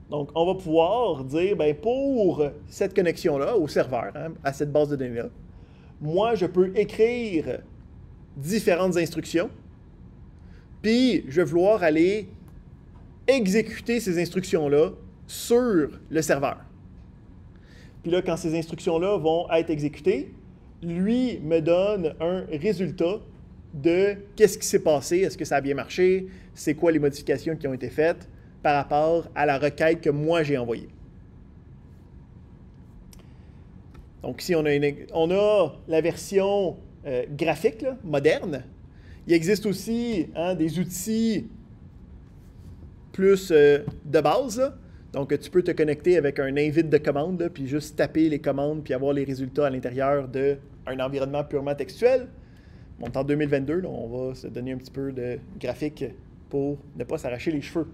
Donc, on va pouvoir dire, ben, pour cette connexion-là, au serveur, hein, à cette base de données-là, moi, je peux écrire différentes instructions, puis je vais vouloir aller exécuter ces instructions-là sur le serveur. Puis là, quand ces instructions-là vont être exécutées, lui me donne un résultat de qu'est-ce qui s'est passé, est-ce que ça a bien marché, c'est quoi les modifications qui ont été faites par rapport à la requête que moi j'ai envoyée. Donc ici, on a la version graphique, là, moderne. Il existe aussi des outils plus de base, là. Donc, tu peux te connecter avec un invite de commande, là, puis juste taper les commandes, puis avoir les résultats à l'intérieur d'un environnement purement textuel. Bon, en 2022, là, on va se donner un petit peu de graphique pour ne pas s'arracher les cheveux.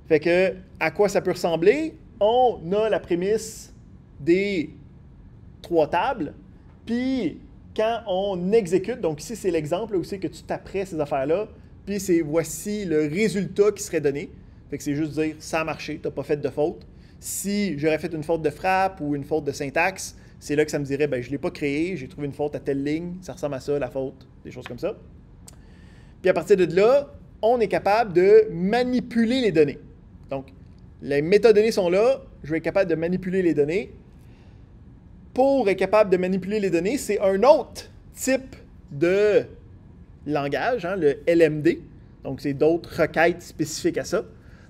Fait que, à quoi ça peut ressembler? On a la prémisse des 3 tables, puis quand on exécute, donc ici c'est l'exemple où c'est que tu taperais ces affaires-là, puis c'est voici le résultat qui serait donné. Fait que c'est juste dire ça a marché, tu n'as pas fait de faute. Si j'aurais fait une faute de frappe ou une faute de syntaxe, c'est là que ça me dirait ben, je ne l'ai pas créé, j'ai trouvé une faute à telle ligne, ça ressemble à ça, la faute, des choses comme ça. Puis à partir de là, on est capable de manipuler les données. Donc, les métadonnées sont là, je vais être capable de manipuler les données. Pour être capable de manipuler les données, c'est un autre type de langage, hein, le LMD. Donc, c'est d'autres requêtes spécifiques à ça.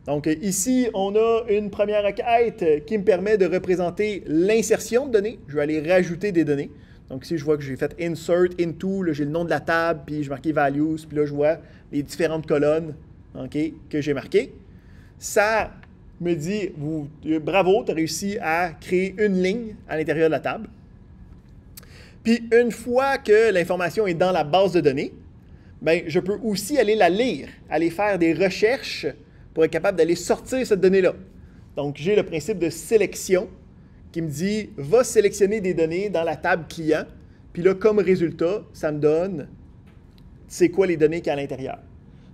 Donc, ici, on a une première requête qui me permet de représenter l'insertion de données. Je vais aller rajouter des données. Donc, ici, je vois que j'ai fait insert, into, là, j'ai le nom de la table, puis je marqué values, puis là, je vois les différentes colonnes que j'ai marquées. Ça me dit, bravo, tu as réussi à créer une ligne à l'intérieur de la table. Puis, une fois que l'information est dans la base de données, bien, je peux aussi aller la lire, aller faire des recherches pour être capable d'aller sortir cette donnée-là. Donc, j'ai le principe de sélection qui me dit, va sélectionner des données dans la table client, puis là, comme résultat, ça me donne c'est quoi les données qu'il y a à l'intérieur.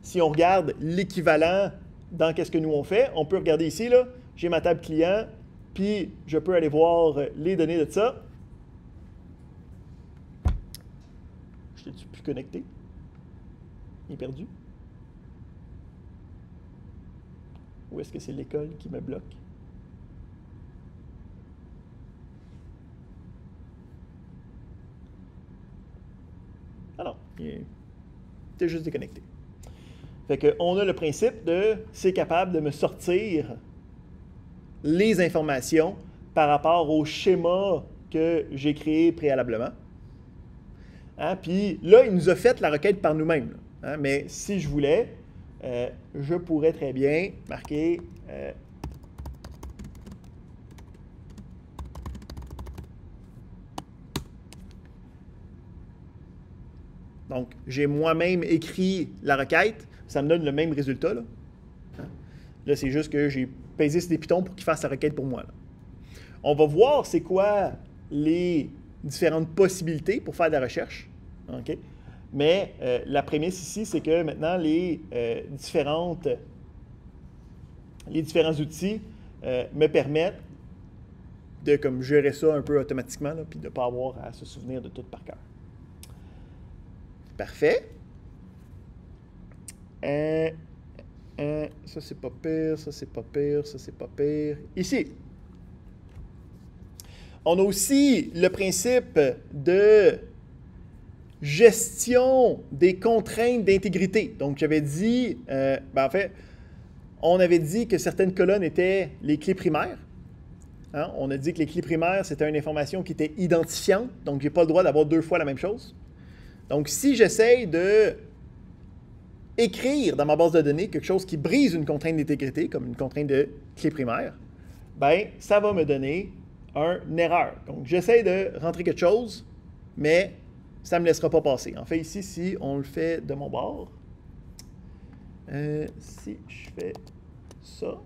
Si on regarde l'équivalent dans qu'est-ce que nous on fait, on peut regarder ici, là, j'ai ma table client, puis je peux aller voir les données de ça. Je t'ai-tu plus connecté? Il est perdu? Ou est-ce que c'est l'école qui me bloque? Ah non, il était juste déconnecté. Fait qu'on a le principe de c'est capable de me sortir les informations par rapport au schéma que j'ai créé préalablement. Hein? Puis là, il nous a fait la requête par nous-mêmes. Hein? Mais si je voulais, je pourrais très bien marquer donc, j'ai moi-même écrit la requête, ça me donne le même résultat. Là, là c'est juste que j'ai pesé sur des pitons pour qu'il fasse la requête pour moi. Là. On va voir c'est quoi les différentes possibilités pour faire de la recherche. Okay? Mais la prémisse ici, c'est que maintenant, les différents outils me permettent de comme, gérer ça un peu automatiquement, puis de ne pas avoir à se souvenir de tout par cœur. Parfait. Ça, c'est pas pire, ça, c'est pas pire, ça, c'est pas pire. Ici, on a aussi le principe de gestion des contraintes d'intégrité. Donc, j'avais dit, en fait, on avait dit que certaines colonnes étaient les clés primaires. Hein? On a dit que les clés primaires, c'était une information qui était identifiante, donc je n'ai pas le droit d'avoir 2 fois la même chose. Donc, si j'essaye de écrire dans ma base de données quelque chose qui brise une contrainte d'intégrité, comme une contrainte de clé primaire, bien, ça va me donner une erreur. Donc, j'essaie de rentrer quelque chose, mais ça ne me laissera pas passer. En fait, ici, si on le fait de mon bord, si je fais ça,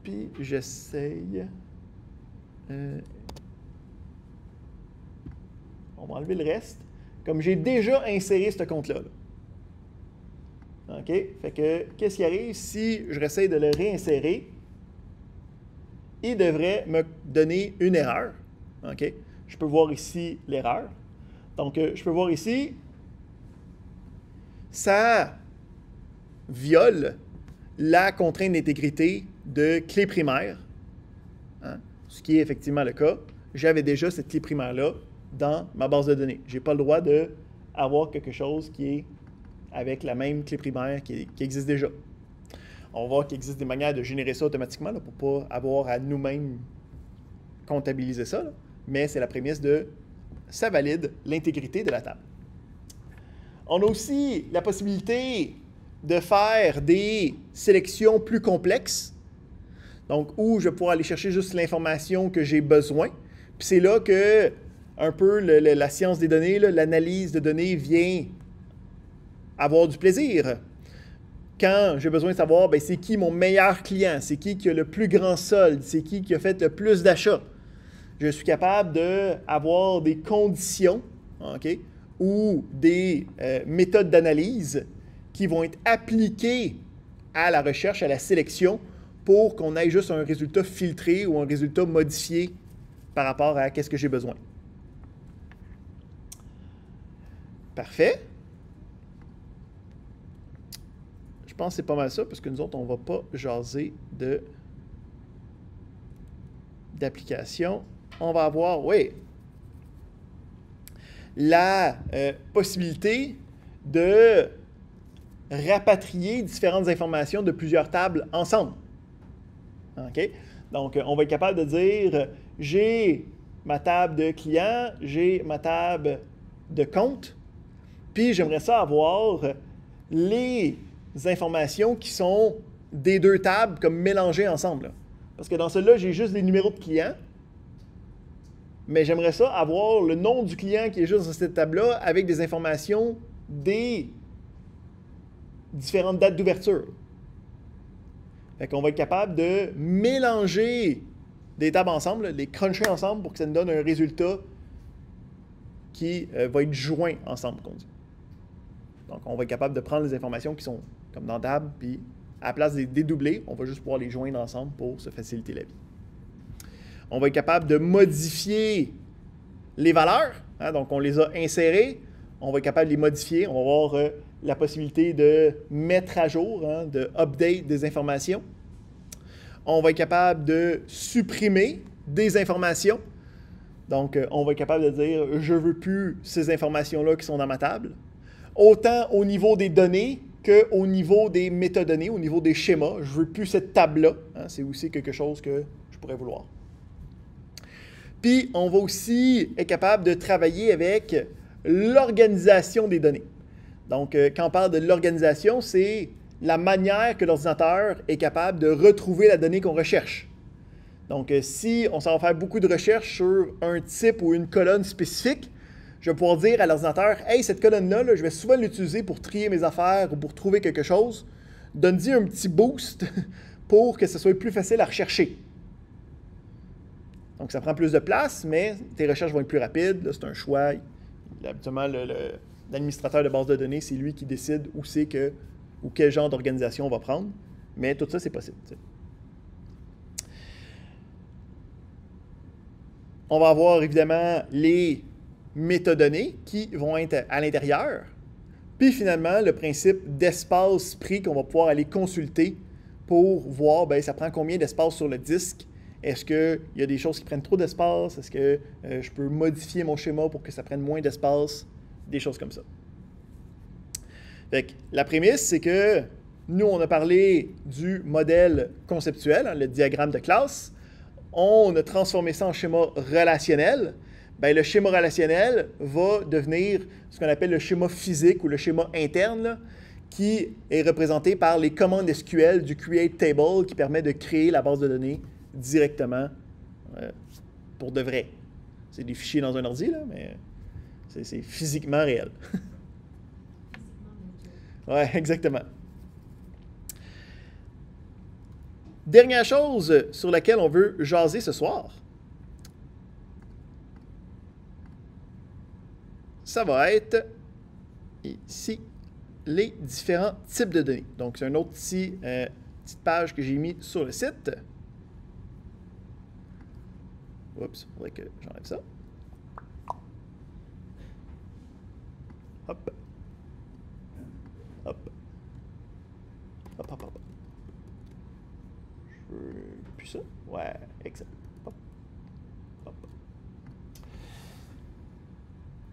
puis j'essaye... on va enlever le reste. Comme j'ai déjà inséré ce compte-là. Là. OK? Fait que, qu'est-ce qui arrive si je réessaye de le réinsérer? Il devrait me donner une erreur. OK? Je peux voir ici l'erreur. Donc, je peux voir ici, ça viole la contrainte d'intégrité de clé primaire, hein, ce qui est effectivement le cas. J'avais déjà cette clé primaire-là dans ma base de données. Je n'ai pas le droit d'avoir quelque chose qui est avec la même clé primaire qui existe déjà. On va voir qu'il existe des manières de générer ça automatiquement là, pour ne pas avoir à nous-mêmes comptabiliser ça, là. Mais c'est la prémisse de ça valide l'intégrité de la table. On a aussi la possibilité de faire des sélections plus complexes, donc où je vais pouvoir aller chercher juste l'information que j'ai besoin. Puis c'est là que un peu la science des données, l'analyse de données vient avoir du plaisir. Quand j'ai besoin de savoir, ben, c'est qui mon meilleur client, c'est qui a le plus grand solde, c'est qui a fait le plus d'achats. Je suis capable d'avoir des conditions, OK, ou des méthodes d'analyse qui vont être appliquées à la recherche, à la sélection, pour qu'on ait juste un résultat filtré ou un résultat modifié par rapport à qu'est-ce que j'ai besoin. Parfait. Je pense que c'est pas mal ça, parce que nous autres, on ne va pas jaser d'application. On va avoir, oui, la possibilité de rapatrier différentes informations de plusieurs tables ensemble. OK? Donc, on va être capable de dire, j'ai ma table de client, j'ai ma table de compte, puis j'aimerais ça avoir les informations qui sont des deux tables comme mélangées ensemble, là. Parce que dans celle-là, j'ai juste les numéros de clients, mais j'aimerais ça avoir le nom du client qui est juste dans cette table-là avec des informations des différentes dates d'ouverture. Fait qu'on va être capable de mélanger des tables ensemble, les cruncher ensemble pour que ça nous donne un résultat qui va être joint ensemble, qu'on dit. Donc, on va être capable de prendre les informations qui sont comme dans table, puis à la place de les dédoubler, on va juste pouvoir les joindre ensemble pour se faciliter la vie. On va être capable de modifier les valeurs, hein, donc on les a insérées, on va être capable de les modifier, on va avoir la possibilité de mettre à jour, hein, de update des informations. On va être capable de supprimer des informations. Donc, on va être capable de dire « je ne veux plus ces informations-là qui sont dans ma table ». Autant au niveau des données qu'au niveau des métadonnées, au niveau des schémas. Je ne veux plus cette table-là. Hein, c'est aussi quelque chose que je pourrais vouloir. Puis, on va aussi être capable de travailler avec l'organisation des données. Donc, quand on parle de l'organisation, c'est la manière que l'ordinateur est capable de retrouver la donnée qu'on recherche. Donc, si on s'en va faire beaucoup de recherches sur un type ou une colonne spécifique, je vais pouvoir dire à l'ordinateur « Hey, cette colonne-là, je vais souvent l'utiliser pour trier mes affaires ou pour trouver quelque chose. Donne-y un petit boost pour que ce soit plus facile à rechercher. » Donc, ça prend plus de place, mais tes recherches vont être plus rapides. C'est un choix. Habituellement, l'administrateur de base de données, c'est lui qui décide où c'est que ou quel genre d'organisation on va prendre. Mais tout ça, c'est possible. T'sais. On va avoir évidemment les métadonnées qui vont être à l'intérieur. Puis finalement, le principe d'espace-prix qu'on va pouvoir aller consulter pour voir, bien, ça prend combien d'espace sur le disque. Est-ce qu'il y a des choses qui prennent trop d'espace? Est-ce que je peux modifier mon schéma pour que ça prenne moins d'espace? Des choses comme ça. Fait que la prémisse, c'est que nous, on a parlé du modèle conceptuel, hein, le diagramme de classe. On a transformé ça en schéma relationnel. Bien, le schéma relationnel va devenir ce qu'on appelle le schéma physique ou le schéma interne, là, qui est représenté par les commandes SQL du Create Table qui permet de créer la base de données directement pour de vrai. C'est des fichiers dans un ordi, là, mais c'est physiquement réel. Oui, exactement. Dernière chose sur laquelle on veut jaser ce soir, ça va être ici. les différents types de données. Donc, c'est une autre petite page que j'ai mis sur le site. Oups, il faudrait que j'enlève ça. Hop. Hop. Hop, hop, hop. Je veux plus ça. Ouais, excellent. Hop. Hop.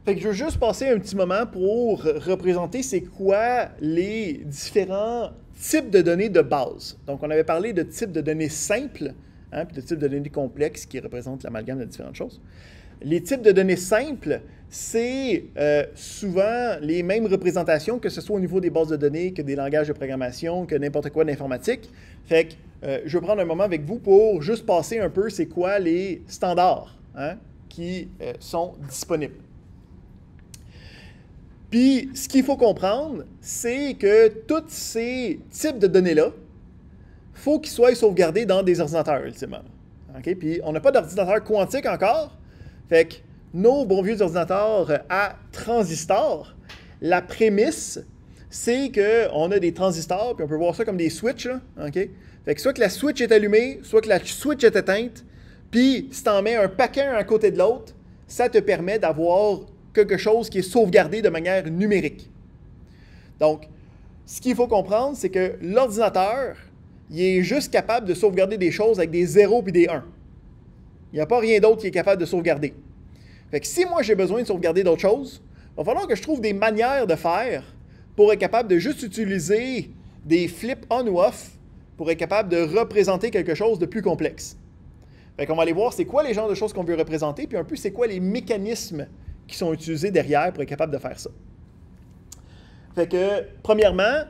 Fait que je veux juste passer un petit moment pour représenter c'est quoi les différents types de données de base. Donc, on avait parlé de types de données simples, hein, puis de types de données complexes qui représentent l'amalgame de différentes choses. Les types de données simples, c'est souvent les mêmes représentations, que ce soit au niveau des bases de données, que des langages de programmation, que n'importe quoi d'informatique. Fait que je vais prendre un moment avec vous pour juste passer un peu c'est quoi les standards, hein, qui sont disponibles. Puis, ce qu'il faut comprendre, c'est que tous ces types de données-là, il faut qu'ils soient sauvegardés dans des ordinateurs, ultimement. Okay? Puis, on n'a pas d'ordinateur quantique encore. Fait que nos bons vieux ordinateurs à transistors, la prémisse, c'est qu'on a des transistors, puis on peut voir ça comme des switches. Là, okay? Fait que soit que la switch est allumée, soit que la switch est éteinte, puis si tu en mets un paquet un à côté de l'autre, ça te permet d'avoir quelque chose qui est sauvegardé de manière numérique. Donc, ce qu'il faut comprendre, c'est que l'ordinateur, il est juste capable de sauvegarder des choses avec des 0 et des 1. Il n'y a pas rien d'autre qui est capable de sauvegarder. Fait que si moi j'ai besoin de sauvegarder d'autres choses, il va falloir que je trouve des manières de faire pour être capable de juste utiliser des flips on ou off pour être capable de représenter quelque chose de plus complexe. Fait qu'on va aller voir c'est quoi les genres de choses qu'on veut représenter, puis un peu c'est quoi les mécanismes qui sont utilisés derrière pour être capable de faire ça. Fait que, premièrement,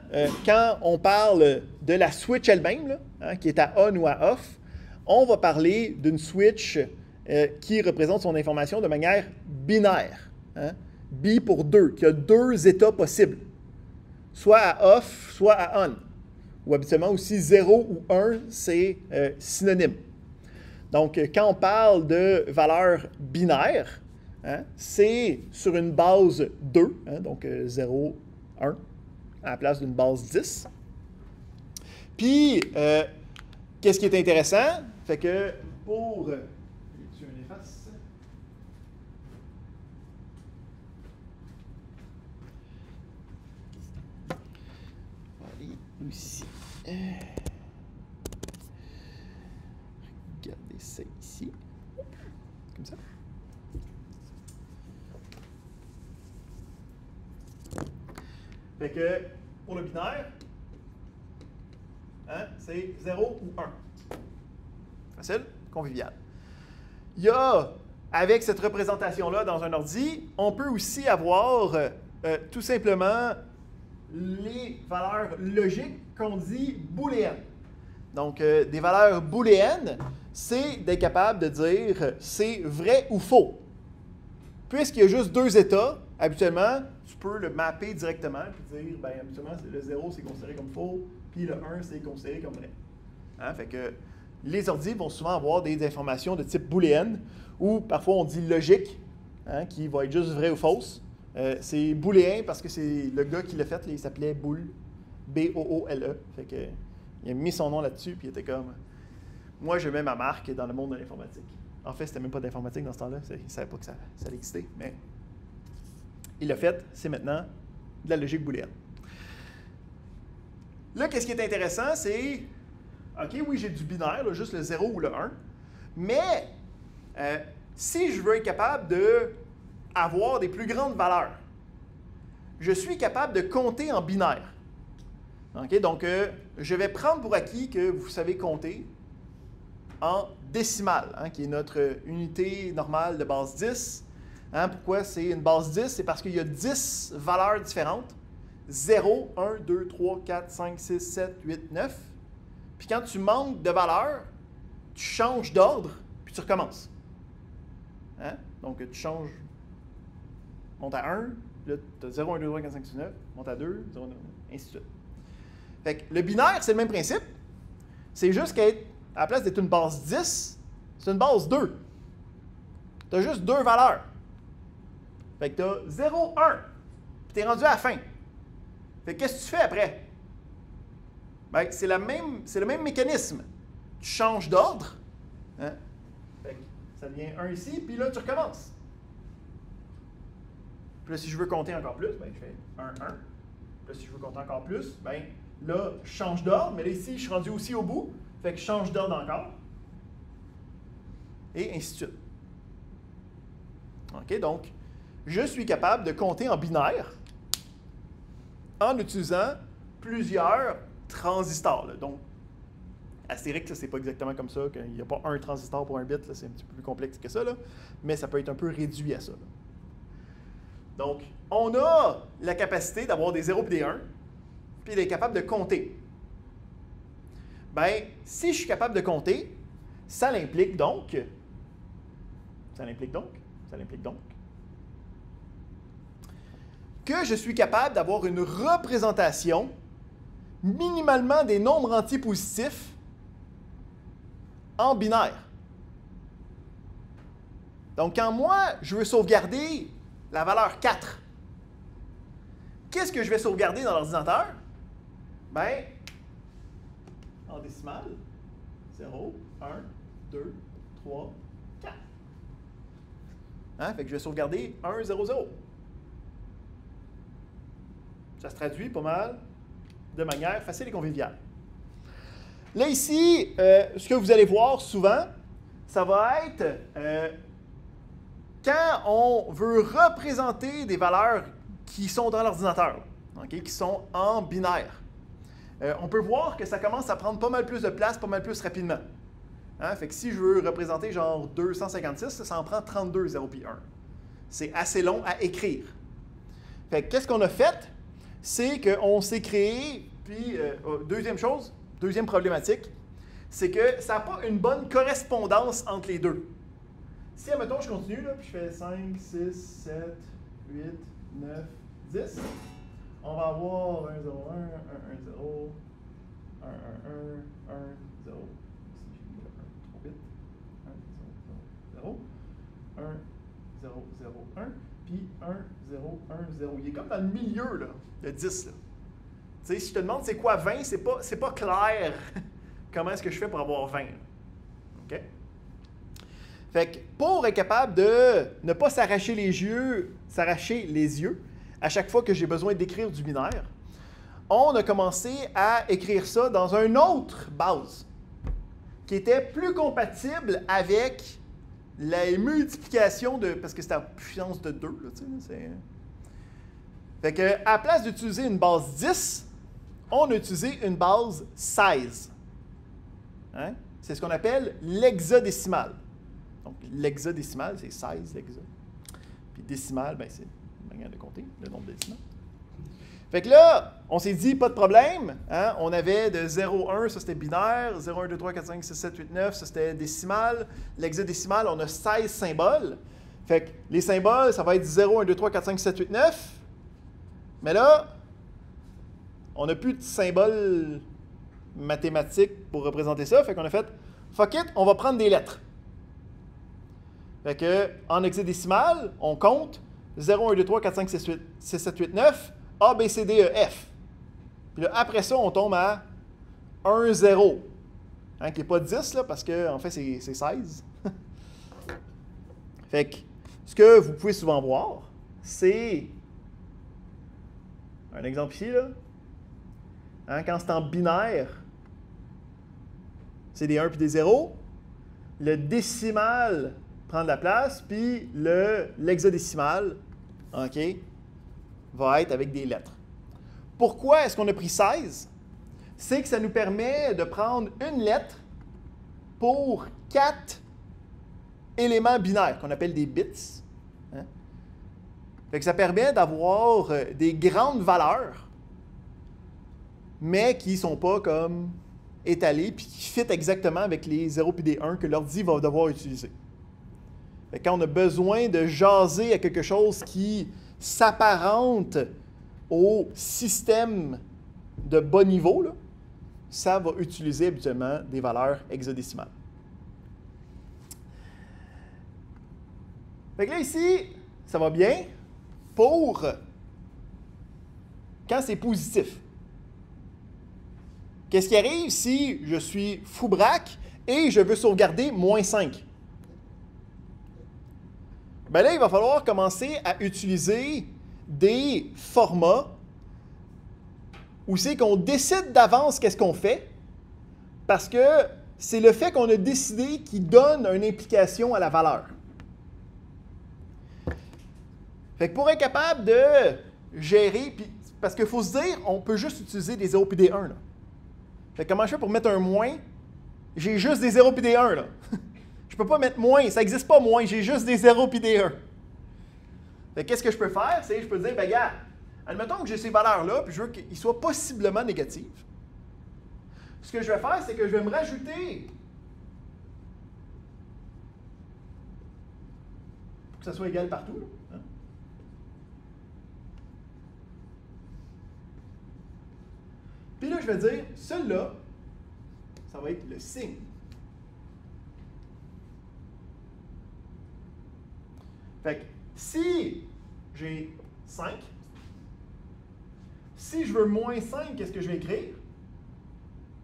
quand on parle de la switch elle-même, là, hein, qui est à on ou à off, on va parler d'une switch qui représente son information de manière binaire. Hein? Bi pour 2, qui a 2 états possibles. Soit à off, soit à on. Ou habituellement aussi 0 ou 1, c'est synonyme. Donc, quand on parle de valeur binaire, hein, c'est sur une base 2, hein, donc 0, 1, à la place d'une base 10. Puis, qu'est-ce qui est intéressant? Fait que pour... J'ai-tu un efface? On va aller ici. Regardez ça ici. Comme ça. Fait que pour le binaire, hein, c'est 0 ou 1. Facile, convivial. Il y a, avec cette représentation-là dans un ordi, on peut aussi avoir tout simplement les valeurs logiques qu'on dit booléennes. Donc, des valeurs booléennes, c'est d'être capable de dire c'est vrai ou faux. Puisqu'il y a juste 2 états, habituellement, tu peux le mapper directement et dire, bien, habituellement, le 0, c'est considéré comme faux, puis le 1, c'est considéré comme vrai. Hein? Fait que les ordi vont souvent avoir des informations de type booléenne, ou parfois on dit logique, hein, qui va être juste vrai ou fausse. C'est booléen parce que c'est le gars qui l'a fait, là, il s'appelait Boole, B-O-O-L-E. Fait que, il a mis son nom là-dessus, puis il était comme, moi, je mets ma marque dans le monde de l'informatique. En fait, c'était même pas d'informatique dans ce temps-là, il ne savait pas que ça allait exister, mais il l'a fait, c'est maintenant de la logique booléenne. Là, qu'est-ce qui est intéressant, c'est, OK, oui, j'ai du binaire, là, juste le 0 ou le 1, mais si je veux être capable d'avoir des plus grandes valeurs, je suis capable de compter en binaire. Okay? Donc, je vais prendre pour acquis que vous savez compter en décimale, hein, qui est notre unité normale de base 10. Hein, pourquoi c'est une base 10? C'est parce qu'il y a 10 valeurs différentes. 0, 1, 2, 3, 4, 5, 6, 7, 8, 9. Puis quand tu manques de valeurs, tu changes d'ordre, puis tu recommences. Hein? Donc, tu changes, monte à 1, là, tu as 0, 1, 2, 3, 4, 5, 6, 9, monte à 2, 0, 9, ainsi de suite. Fait que le binaire, c'est le même principe. C'est juste qu'à la place d'être une base 10, c'est une base 2. Tu as juste 2 valeurs. Fait que tu as 0, 1, puis tu es rendu à la fin. Fait que qu'est-ce que tu fais après? Ben, c'est le même mécanisme. Tu changes d'ordre. Hein? Fait que ça devient 1 ici, puis là, tu recommences. Puis là, si je veux compter encore plus, ben, je fais 1, 1. Puis là, si je veux compter encore plus, ben, là, je change d'ordre. Mais là, ici, je suis rendu aussi au bout. Fait que je change d'ordre encore. Et ainsi de suite. OK? Donc, je suis capable de compter en binaire en utilisant plusieurs transistors. Là. Donc, astérix, c'est pas exactement comme ça, qu'il n'y a pas un transistor pour un bit, c'est un petit peu plus complexe que ça, là, mais ça peut être un peu réduit à ça. Là. Donc, on a la capacité d'avoir des 0 et des 1, puis d'être capable de compter. Bien, si je suis capable de compter, ça l'implique donc que je suis capable d'avoir une représentation minimalement des nombres entiers positifs en binaire. Donc, quand moi, je veux sauvegarder la valeur 4, qu'est-ce que je vais sauvegarder dans l'ordinateur? Bien, en décimale, 0, 1, 2, 3, 4. Hein? Fait que je vais sauvegarder 1, 0, 0. Ça se traduit pas mal de manière facile et conviviale. Là, ici, ce que vous allez voir souvent, ça va être quand on veut représenter des valeurs qui sont dans l'ordinateur, okay, qui sont en binaire. On peut voir que ça commence à prendre pas mal plus de place, pas mal plus rapidement. Hein? Fait que si je veux représenter genre 256, ça en prend 32, 0 puis 1. C'est assez long à écrire. Fait que qu'est-ce qu'on a fait? C'est qu'on s'est créé, puis deuxième problématique, c'est que ça n'a pas une bonne correspondance entre les deux. Si, admettons, je continue, là, puis je fais 5, 6, 7, 8, 9, 10, on va avoir 1, 0, 1, 1, 1, 0, 1, 1, 1, 1, 0, si j'ai mis 1 trop vite, 1, 0, 0, 1, 0, 0, 1, puis 1, 0, 1, 0. Il est comme dans le milieu là, de 10. Là. Tu sais, si je te demande c'est quoi 20, c'est pas clair comment est-ce que je fais pour avoir 20. Là. OK? Fait que pour être capable de ne pas s'arracher les yeux à chaque fois que j'ai besoin d'écrire du binaire, on a commencé à écrire ça dans une autre base qui était plus compatible avec la multiplication de... parce que c'était en puissance de 2. Là, fait que, à la place d'utiliser une base 10, on a utilisé une base 16. Hein? C'est ce qu'on appelle l'hexadécimal. Donc, l'hexadécimal, c'est 16 l'hexa. Puis décimal, ben, c'est une manière de compter le nombre de décimales. Fait que là, on s'est dit, pas de problème. Hein? On avait de 0, 1, ça c'était binaire. 0, 1, 2, 3, 4, 5, 6, 7, 8, 9, ça c'était décimal. L'hexadécimal, on a 16 symboles. Fait que les symboles, ça va être 0, 1, 2, 3, 4, 5, 7, 8, 9. Mais là, on n'a plus de symboles mathématiques pour représenter ça. Fait qu'on a fait, fuck it, on va prendre des lettres. Fait que, en hexadécimal, on compte 0, 1, 2, 3, 4, 5, 6, 7, 8, 9, A, B, C, D, E, F. Puis là, après ça, on tombe à 1, 0. Hein, qui n'est pas 10, là, parce qu'en fait, c'est 16. Fait que, ce que vous pouvez souvent voir, c'est un exemple ici, là. Hein, quand c'est en binaire, c'est des 1 puis des 0. Le décimal prend de la place, puis l'hexadécimal, OK, va être avec des lettres. Pourquoi est-ce qu'on a pris 16? C'est que ça nous permet de prendre une lettre pour 4 éléments binaires, qu'on appelle des bits. Hein? Fait que ça permet d'avoir des grandes valeurs, mais qui ne sont pas comme étalées, puis qui fit exactement avec les 0 et des 1 que l'ordi va devoir utiliser. Fait que quand on a besoin de jaser à quelque chose qui s'apparente au système de bas niveau, là, ça va utiliser habituellement des valeurs hexadécimales. Fait que là, ici, ça va bien pour quand c'est positif. Qu'est-ce qui arrive si je suis fou-braque et je veux sauvegarder -5? Ben là, il va falloir commencer à utiliser des formats où c'est qu'on décide d'avance qu'est-ce qu'on fait, parce que c'est le fait qu'on a décidé qui donne une implication à la valeur. Fait que pour être capable de gérer, parce qu'il faut se dire, on peut juste utiliser des 0 et des 1. Là. Fait que comment je fais pour mettre un moins? J'ai juste des 0 et des 1. Là. Je ne peux pas mettre moins, ça n'existe pas moins, j'ai juste des 0 et des 1. Fait que qu'est-ce que je peux faire? C'est je peux dire, ben gars, admettons que j'ai ces valeurs-là, puis je veux qu'ils soient possiblement négatives. Ce que je vais faire, c'est que je vais me rajouter, pour que ça soit égal partout, là, hein? Puis là, je vais dire, celui-là, ça va être le signe. Fait que si j'ai 5, si je veux -5, qu'est-ce que je vais écrire?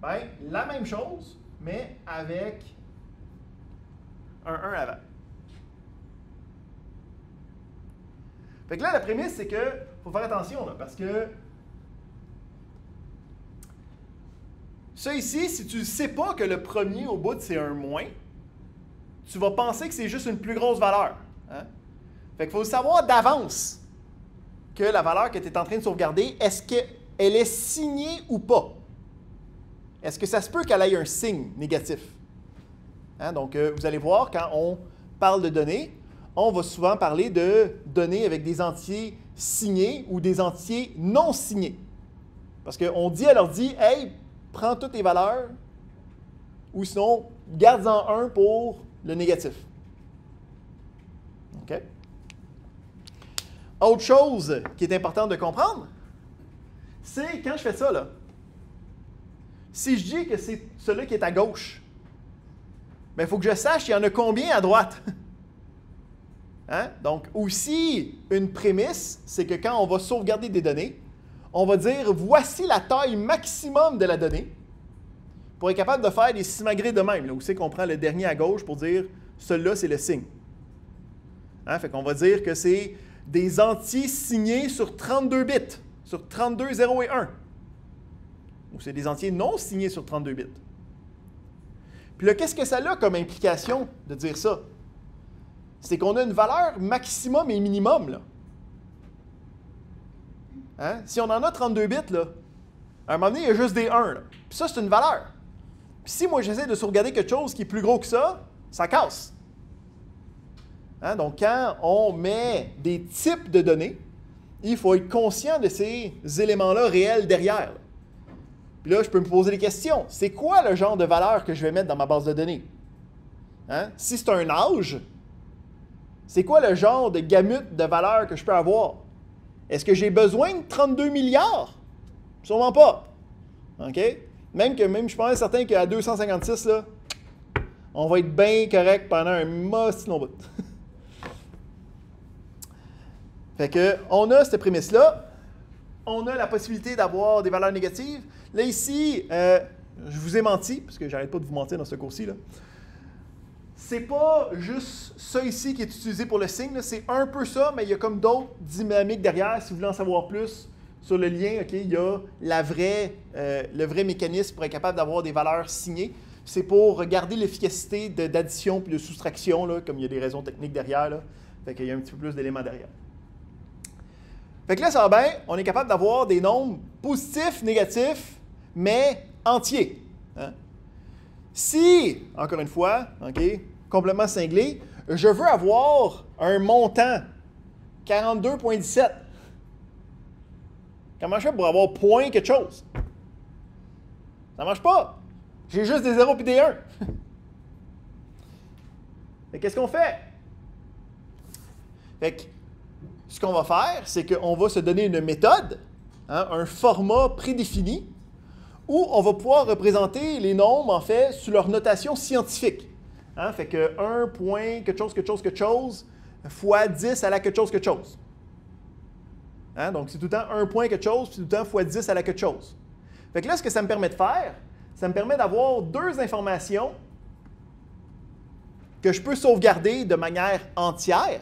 Bien, la même chose, mais avec un 1 avant. Fait que là, la prémisse, c'est que faut faire attention, là, parce que ça ici, si tu ne sais pas que le premier au bout, c'est un moins, tu vas penser que c'est juste une plus grosse valeur. Hein? Fait qu'il faut savoir d'avance que la valeur que tu es en train de sauvegarder, est-ce qu'elle est signée ou pas? Est-ce que ça se peut qu'elle ait un signe négatif? Hein? Donc, vous allez voir, quand on parle de données, on va souvent parler de données avec des entiers signés ou des entiers non signés. Parce qu'on dit à l'ordi, « Hey, prends toutes tes valeurs, ou sinon, garde-en un pour le négatif. » OK? Autre chose qui est importante de comprendre, c'est quand je fais ça, là, si je dis que c'est celui qui est à gauche, bien, il faut que je sache il y en a combien à droite. Hein? Donc, aussi, une prémisse, c'est que quand on va sauvegarder des données, on va dire voici la taille maximum de la donnée pour être capable de faire des simagrées de même. Là où c'est qu'on prend le dernier à gauche pour dire celui-là, c'est le signe. Hein? Fait qu'on va dire que c'est des entiers signés sur 32 bits, sur 32, 0 et 1. Ou c'est des entiers non signés sur 32 bits. Puis là, qu'est-ce que ça a comme implication de dire ça? C'est qu'on a une valeur maximum et minimum, là. Hein? Si on en a 32 bits, là, à un moment donné, il y a juste des 1. Là. Puis ça, c'est une valeur. Puis si moi, j'essaie de sauvegarder quelque chose qui est plus gros que ça casse. Hein? Donc, quand on met des types de données, il faut être conscient de ces éléments-là réels derrière. Là. Puis là, je peux me poser des questions. C'est quoi le genre de valeur que je vais mettre dans ma base de données? Hein? Si c'est un âge, c'est quoi le genre de gamut de valeur que je peux avoir? Est-ce que j'ai besoin de 32 milliards? Sûrement pas. OK? Même je suis pas certain qu'à 256, là, on va être bien correct pendant un mostino bout. Fait que, on a cette prémisse-là. On a la possibilité d'avoir des valeurs négatives. Là, ici, je vous ai menti, parce que j'arrête pas de vous mentir dans ce cours-ci, là. C'est pas juste ça ici qui est utilisé pour le signe, c'est un peu ça, mais il y a comme d'autres dynamiques derrière. Si vous voulez en savoir plus sur le lien, okay, il y a le vrai mécanisme pour être capable d'avoir des valeurs signées. C'est pour regarder l'efficacité d'addition puis de soustraction, là, comme il y a des raisons techniques derrière. Là. Fait qu'il y a un petit peu plus d'éléments derrière. Fait que là, ça va bien, on est capable d'avoir des nombres positifs, négatifs, mais entiers. Hein? Si, encore une fois, okay, complètement cinglé, je veux avoir un montant 42,17. Comment je fais pour avoir point quelque chose? Ça ne marche pas. J'ai juste des 0 et des 1. Qu'est-ce qu'on fait? Fait que, ce qu'on va faire, c'est qu'on va se donner une méthode, hein, un format prédéfini, où on va pouvoir représenter les nombres, en fait, sous leur notation scientifique. Hein? Fait que 1 point quelque chose, fois 10 à la quelque chose. Hein? Donc, c'est tout le temps 1 point quelque chose, puis tout le temps fois 10 à la quelque chose. Fait que là, ce que ça me permet de faire, ça me permet d'avoir deux informations que je peux sauvegarder de manière entière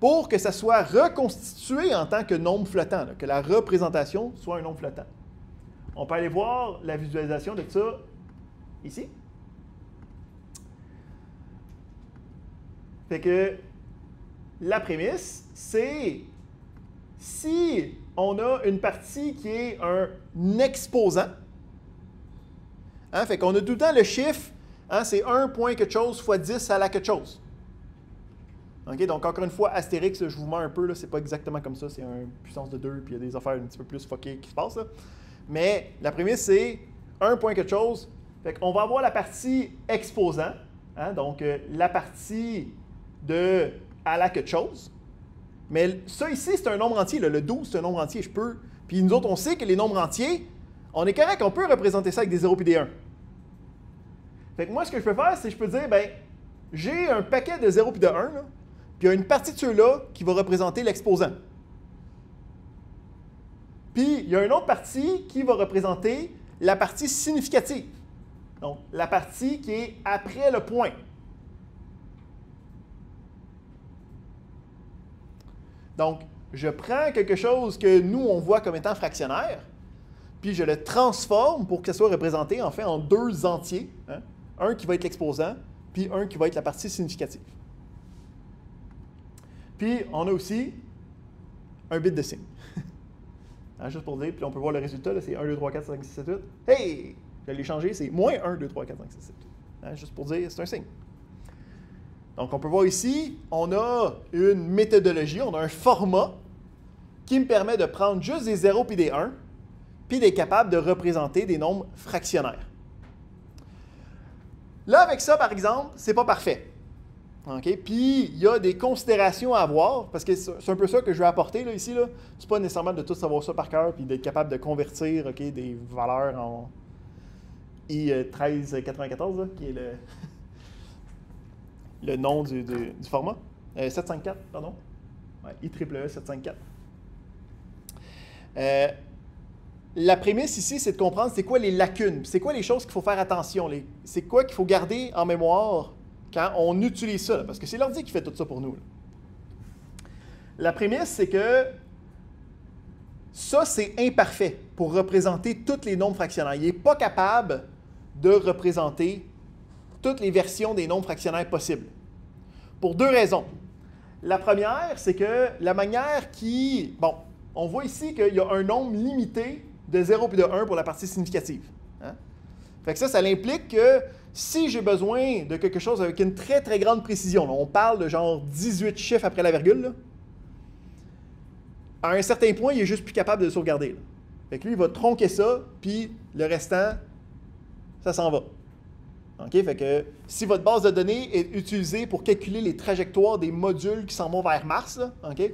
pour que ça soit reconstitué en tant que nombre flottant, là, que la représentation soit un nombre flottant. On peut aller voir la visualisation de ça ici. Fait que la prémisse, c'est si on a une partie qui est un exposant, hein, fait qu'on a tout le temps le chiffre, hein, c'est 1 point quelque chose fois 10 à la quelque chose. Okay, donc, encore une fois, Astérix, là, je vous mens un peu, c'est pas exactement comme ça, c'est une puissance de 2, puis il y a des affaires un petit peu plus fuckées qui se passent. Là. Mais la prémisse, c'est 1 point quelque chose. Fait qu'on va avoir la partie exposant, hein, donc la partie de à la quelque chose. Mais ça ici, c'est un nombre entier. Là, le 12, c'est un nombre entier. Je peux. Puis nous autres, on sait que les nombres entiers, on est correct, on peut représenter ça avec des 0 et des 1. Fait que moi, ce que je peux faire, c'est que je peux dire, ben, j'ai un paquet de 0 et de 1, là, puis il y a une partie de ceux-là qui va représenter l'exposant. Puis il y a une autre partie qui va représenter la partie significative. Donc, la partie qui est après le point. Donc, je prends quelque chose que nous, on voit comme étant fractionnaire, puis je le transforme pour que ça soit représenté, en fait, en deux entiers. Hein? Un qui va être l'exposant, puis un qui va être la partie significative. Puis, on a aussi un bit de signe. Hein, juste pour dire, puis on peut voir le résultat, c'est 1, 2, 3, 4, 5, 6, 7, 8. Hey! Je l'ai changé, c'est moins 1, 2, 3, 4, 5, 6, 7. Hein, juste pour dire, c'est un signe. Donc, on peut voir ici, on a une méthodologie, on a un format qui me permet de prendre juste des 0 puis des 1, puis d'être capable de représenter des nombres fractionnaires. Là, avec ça, par exemple, c'est pas parfait. Okay? Puis, il y a des considérations à avoir, parce que c'est un peu ça que je vais apporter là, ici. Là. C'est pas nécessairement de tout savoir ça par cœur, puis d'être capable de convertir des valeurs en I1394, qui est le nom du format. 754, pardon. Ouais, IEEE 754. La prémisse ici, c'est de comprendre c'est quoi les lacunes, c'est quoi les choses qu'il faut faire attention, c'est quoi qu'il faut garder en mémoire quand on utilise ça, là, parce que c'est l'ordi qui fait tout ça pour nous. Là. La prémisse, c'est que ça, c'est imparfait pour représenter tous les nombres fractionnaires. Il n'est pas capable de représenter toutes les versions des nombres fractionnaires possibles. Pour deux raisons. La première, c'est que la manière qui... Bon, on voit ici qu'il y a un nombre limité de 0 et de 1 pour la partie significative. Hein? Fait que ça implique que si j'ai besoin de quelque chose avec une très, très grande précision, là, on parle de genre 18 chiffres après la virgule, là, à un certain point, il est juste plus capable de le sauvegarder. Là. Fait que lui, il va tronquer ça, puis le restant, ça s'en va. Okay? Fait que si votre base de données est utilisée pour calculer les trajectoires des modules qui s'en vont vers Mars, là, okay?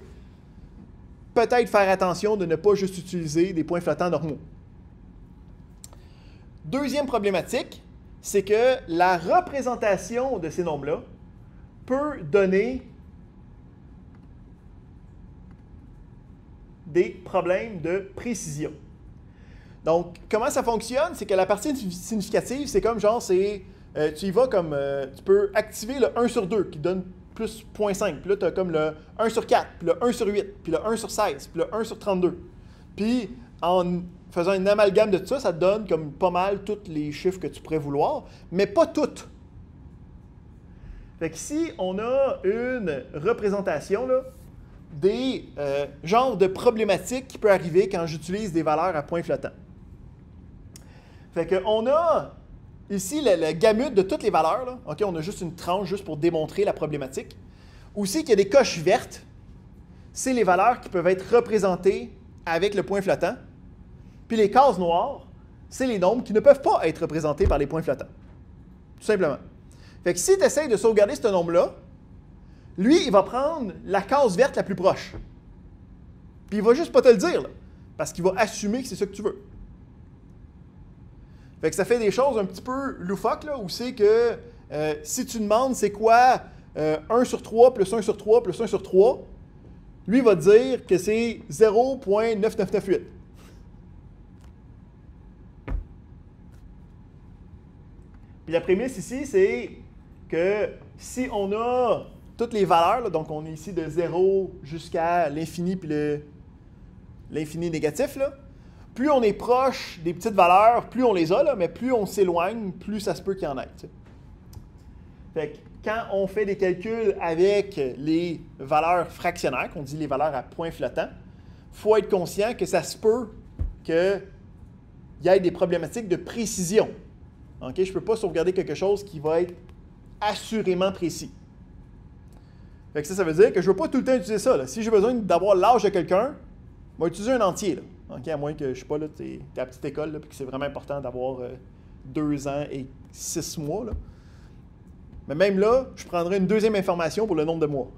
Peut-être faire attention de ne pas juste utiliser des points flottants normaux. Deuxième problématique, c'est que la représentation de ces nombres-là peut donner des problèmes de précision. Donc, comment ça fonctionne? C'est que la partie significative, c'est comme genre, tu y vas comme, tu peux activer le 1 sur 2 qui donne plus 0.5. Puis là, tu as comme le 1 sur 4, puis le 1 sur 8, puis le 1 sur 16, puis le 1 sur 32. Puis, en faisant une amalgame de tout ça, ça te donne comme pas mal tous les chiffres que tu pourrais vouloir, mais pas toutes. Fait qu'ici, on a une représentation là, des genres de problématiques qui peuvent arriver quand j'utilise des valeurs à point flottant. Fait qu'on a ici le gamut de toutes les valeurs. Là. Okay, on a juste une tranche juste pour démontrer la problématique. Aussi qu'il y a des coches vertes, c'est les valeurs qui peuvent être représentées avec le point flottant. Puis les cases noires, c'est les nombres qui ne peuvent pas être représentés par les points flottants. Tout simplement. Fait que si tu essaies de sauvegarder ce nombre-là, lui, il va prendre la case verte la plus proche. Puis il va juste pas te le dire, là, parce qu'il va assumer que c'est ça que tu veux. Fait que ça fait des choses un petit peu loufoques, là, où c'est que si tu demandes c'est quoi 1 sur 3 plus 1 sur 3 plus 1 sur 3, lui va dire que c'est 0.9998. Puis la prémisse ici, c'est que si on a toutes les valeurs, là, donc on est ici de 0 jusqu'à l'infini, puis l'infini négatif, là, plus on est proche des petites valeurs, plus on les a, là, mais plus on s'éloigne, plus ça se peut qu'il y en ait. T'sais. Fait que quand on fait des calculs avec les valeurs fractionnaires, qu'on dit les valeurs à point flottant, il faut être conscient que ça se peut qu'il y ait des problématiques de précision. Okay? Je ne peux pas sauvegarder quelque chose qui va être assurément précis. Fait que ça veut dire que je ne veux pas tout le temps utiliser ça. Là. Si j'ai besoin d'avoir l'âge de quelqu'un, je vais utiliser un entier. Là. Okay? À moins que je ne sais pas, tu es à la petite école, là, puis que c'est vraiment important d'avoir 2 ans et 6 mois. Là. Mais même là, je prendrai une deuxième information pour le nombre de mois.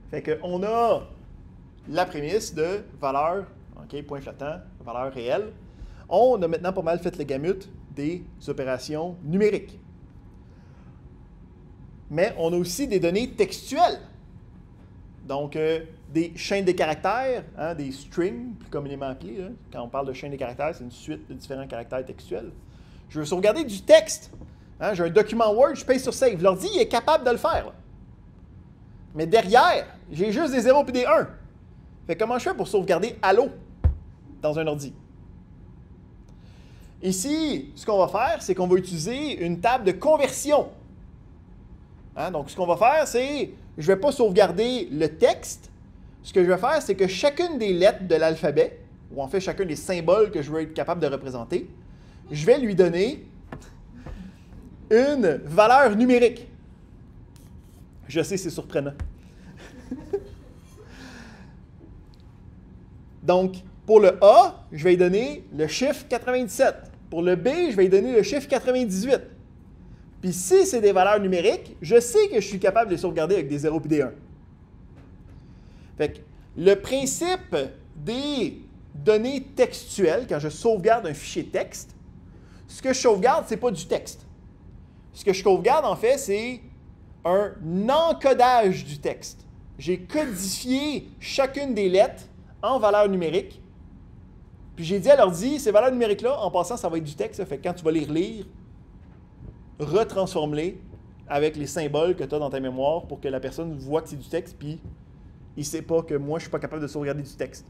Fait qu'on a la prémisse de valeur, okay, point flottant, valeur réelle. On a maintenant pas mal fait le gamut des opérations numériques. Mais on a aussi des données textuelles. Donc, des chaînes de caractères, hein, des strings, plus communément appelés. Hein. Quand on parle de chaîne de caractères, c'est une suite de différents caractères textuels. Je veux sauvegarder du texte. Hein, j'ai un document Word, je paye sur Save. L'ordi est capable de le faire. Là. Mais derrière, j'ai juste des 0 et des 1. Fait comment je fais pour sauvegarder Allo dans un ordi? Ici, ce qu'on va faire, c'est qu'on va utiliser une table de conversion. Hein, donc, ce qu'on va faire, c'est, je ne vais pas sauvegarder le texte. Ce que je vais faire, c'est que chacune des lettres de l'alphabet, ou en fait chacun des symboles que je veux être capable de représenter, je vais lui donner une valeur numérique. Je sais, c'est surprenant. Donc, pour le A, je vais lui donner le chiffre 97. Pour le B, je vais lui donner le chiffre 98. Puis si c'est des valeurs numériques, je sais que je suis capable de les sauvegarder avec des 0 et des 1. Fait que le principe des données textuelles, quand je sauvegarde un fichier texte, ce que je sauvegarde, ce n'est pas du texte. Ce que je sauvegarde, en fait, c'est un encodage du texte. J'ai codifié chacune des lettres en valeurs numériques. Puis j'ai dit à l'ordi, ces valeurs numériques-là, en passant, ça va être du texte. Ça fait que quand tu vas les relire, retransforme-les avec les symboles que tu as dans ta mémoire pour que la personne voit que c'est du texte, puis il ne sait pas que moi, je ne suis pas capable de sauvegarder du texte.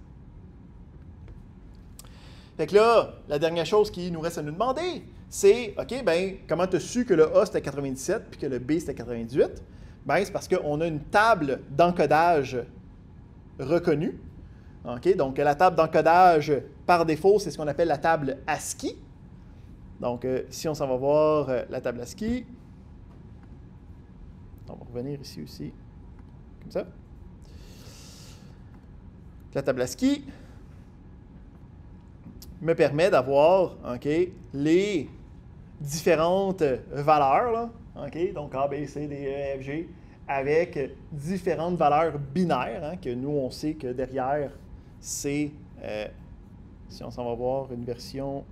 Fait que là, la dernière chose qui nous reste à nous demander, c'est, OK, ben comment tu as su que le A, c'était 97, puis que le B, c'était 98? Ben, c'est parce qu'on a une table d'encodage reconnue. OK, donc la table d'encodage, par défaut, c'est ce qu'on appelle la table ASCII. Donc, si on s'en va voir la table ASCII, on va revenir ici aussi, comme ça. La table ASCII me permet d'avoir les différentes valeurs, là, donc A, B, C, D, E, F, G, avec différentes valeurs binaires, hein, que nous, on sait que derrière, c'est, si on s'en va voir une version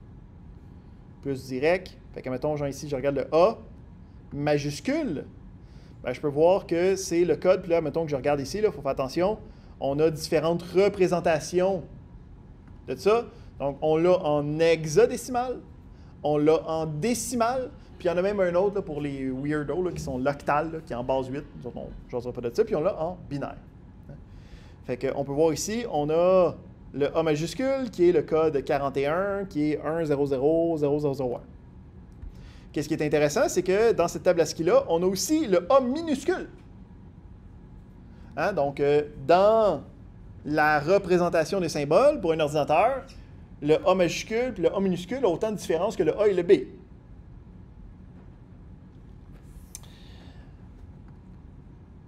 plus directe, fait que, mettons, genre ici, je regarde le A majuscule, ben, je peux voir que c'est le code, puis là, mettons que je regarde ici, il faut faire attention, on a différentes représentations de ça. Donc, on l'a en hexadécimal, on l'a en décimal, puis il y en a même un autre là, pour les weirdos là, qui sont l'octal, là, qui est en base 8. Nous autres, je n'oserais pas de ça, puis on l'a en binaire. Fait qu'on peut voir ici, on a le A majuscule, qui est le code 41, qui est 1000001. Qu'est-ce qui est intéressant, c'est que dans cette table ASCII-là, on a aussi le A minuscule. Hein? Donc, dans la représentation des symboles pour un ordinateur, le A majuscule et le A minuscule ont autant de différence que le A et le B.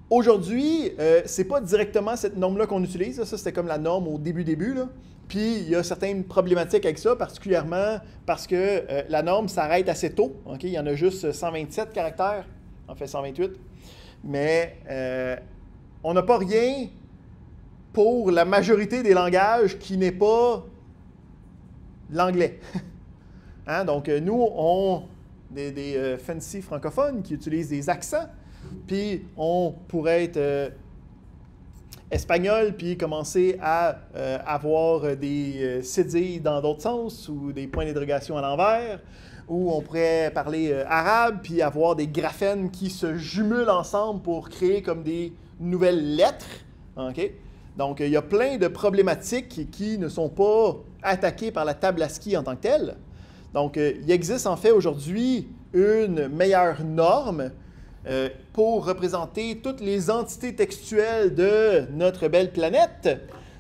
Aujourd'hui, ce n'est pas directement cette norme-là qu'on utilise. Ça, c'était comme la norme au début. Là. Puis, il y a certaines problématiques avec ça, particulièrement parce que la norme s'arrête assez tôt. Okay? Il y en a juste 127 caractères, en fait 128. Mais on n'a pas rien pour la majorité des langages qui n'est pas l'anglais. Hein? Donc, nous, on des fancy francophones qui utilisent des accents. Puis on pourrait être espagnol, puis commencer à avoir des cédilles dans d'autres sens ou des points d'interrogation à l'envers. Ou on pourrait parler arabe, puis avoir des graphènes qui se jumelent ensemble pour créer comme des nouvelles lettres. Okay? Donc, il y a plein de problématiques qui ne sont pas attaquées par la table ASCII en tant que telle. Donc, il existe en fait aujourd'hui une meilleure norme pour représenter toutes les entités textuelles de notre belle planète.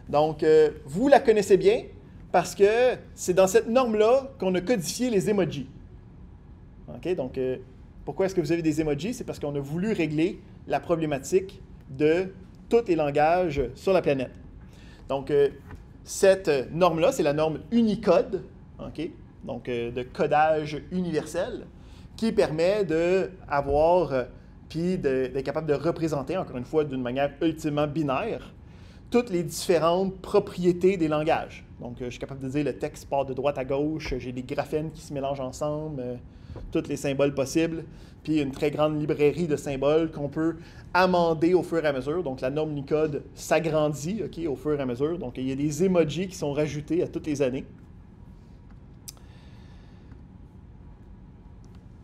Donc, vous la connaissez bien parce que c'est dans cette norme-là qu'on a codifié les emojis. OK? Donc, pourquoi est-ce que vous avez des emojis? C'est parce qu'on a voulu régler la problématique de tous les langages sur la planète. Donc, cette norme-là, c'est la norme Unicode, OK? Donc, de codage universel, qui permet d'avoir, puis d'être capable de représenter, encore une fois, d'une manière ultimement binaire, toutes les différentes propriétés des langages. Donc, je suis capable de dire le texte part de droite à gauche, j'ai des graphènes qui se mélangent ensemble, tous les symboles possibles, puis une très grande librairie de symboles qu'on peut amender au fur et à mesure. Donc, la norme Unicode s'agrandit au fur et à mesure. Donc, il y a des emojis qui sont rajoutés à toutes les années.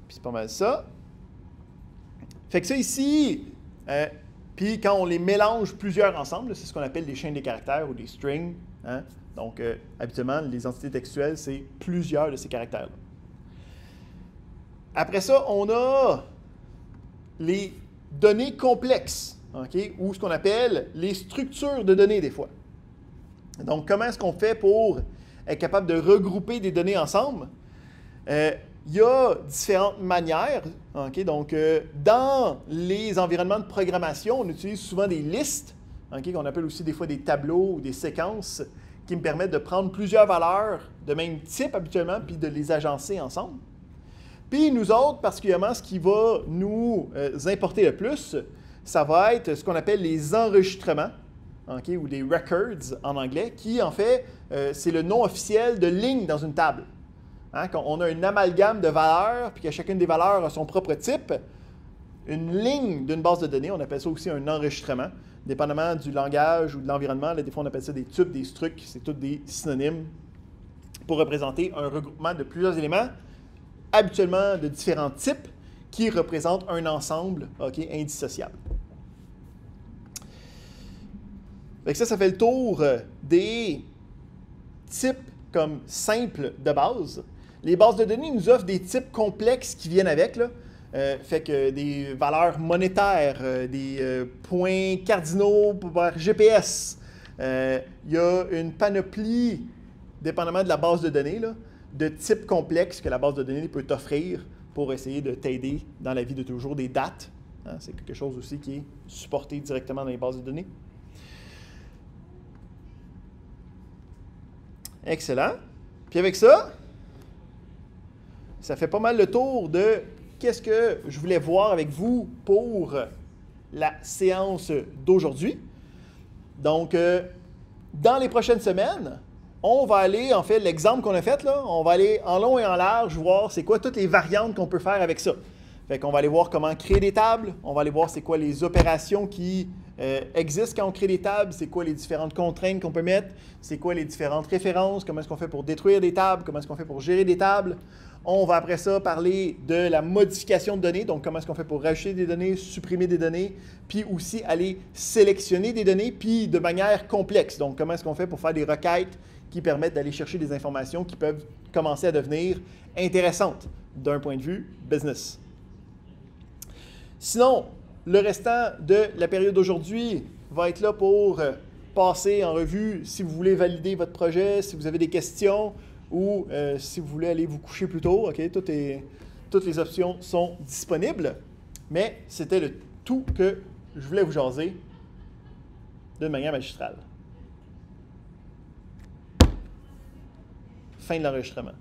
Puis c'est pas mal ça. Fait que ça ici, puis quand on les mélange plusieurs ensemble, c'est ce qu'on appelle des chaînes de caractères ou des strings. Hein? Donc, habituellement, les entités textuelles, c'est plusieurs de ces caractères-là. Après ça, on a les données complexes, okay? Ou ce qu'on appelle les structures de données des fois. Donc, comment est-ce qu'on fait pour être capable de regrouper des données ensemble? Il y a différentes manières. Okay? Donc, dans les environnements de programmation, on utilise souvent des listes, okay? Qu'on appelle aussi des fois des tableaux ou des séquences qui me permettent de prendre plusieurs valeurs de même type habituellement, puis de les agencer ensemble. Puis nous autres, particulièrement, ce qui va nous importer le plus, ça va être ce qu'on appelle les enregistrements, okay, ou des records en anglais, qui en fait, c'est le nom officiel de ligne dans une table. Hein, quand on a un amalgame de valeurs, puis que chacune des valeurs a son propre type, une ligne d'une base de données, on appelle ça aussi un enregistrement, dépendamment du langage ou de l'environnement. Là, des fois, on appelle ça des tubes, des strucs, c'est tous des synonymes pour représenter un regroupement de plusieurs éléments, habituellement de différents types, qui représentent un ensemble indissociable. Fait que ça fait le tour des types comme simples de base. Les bases de données nous offrent des types complexes qui viennent avec, là. Fait que des valeurs monétaires, des points cardinaux par GPS. Il y a une panoplie, dépendamment de la base de données, là, de types complexes que la base de données peut t'offrir pour essayer de t'aider dans la vie de toujours. Des dates, hein, c'est quelque chose aussi qui est supporté directement dans les bases de données. Excellent. Puis avec ça, ça fait pas mal le tour de qu'est-ce que je voulais voir avec vous pour la séance d'aujourd'hui. Donc, dans les prochaines semaines, on va aller, en fait, l'exemple qu'on a fait, là, on va aller en long et en large voir c'est quoi toutes les variantes qu'on peut faire avec ça. Fait qu'on va aller voir comment créer des tables, on va aller voir c'est quoi les opérations qui existent quand on crée des tables, c'est quoi les différentes contraintes qu'on peut mettre, c'est quoi les différentes références, comment est-ce qu'on fait pour détruire des tables, comment est-ce qu'on fait pour gérer des tables. On va après ça parler de la modification de données, donc comment est-ce qu'on fait pour rajouter des données, supprimer des données, puis aussi aller sélectionner des données, puis de manière complexe. Donc comment est-ce qu'on fait pour faire des requêtes qui permettent d'aller chercher des informations qui peuvent commencer à devenir intéressantes d'un point de vue business. Sinon, le restant de la période d'aujourd'hui va être là pour passer en revue si vous voulez valider votre projet, si vous avez des questions ou si vous voulez aller vous coucher plus tôt. Okay? Toutes les options sont disponibles, mais c'était le tout que je voulais vous jaser d'une manière magistrale. Fin de l'enregistrement.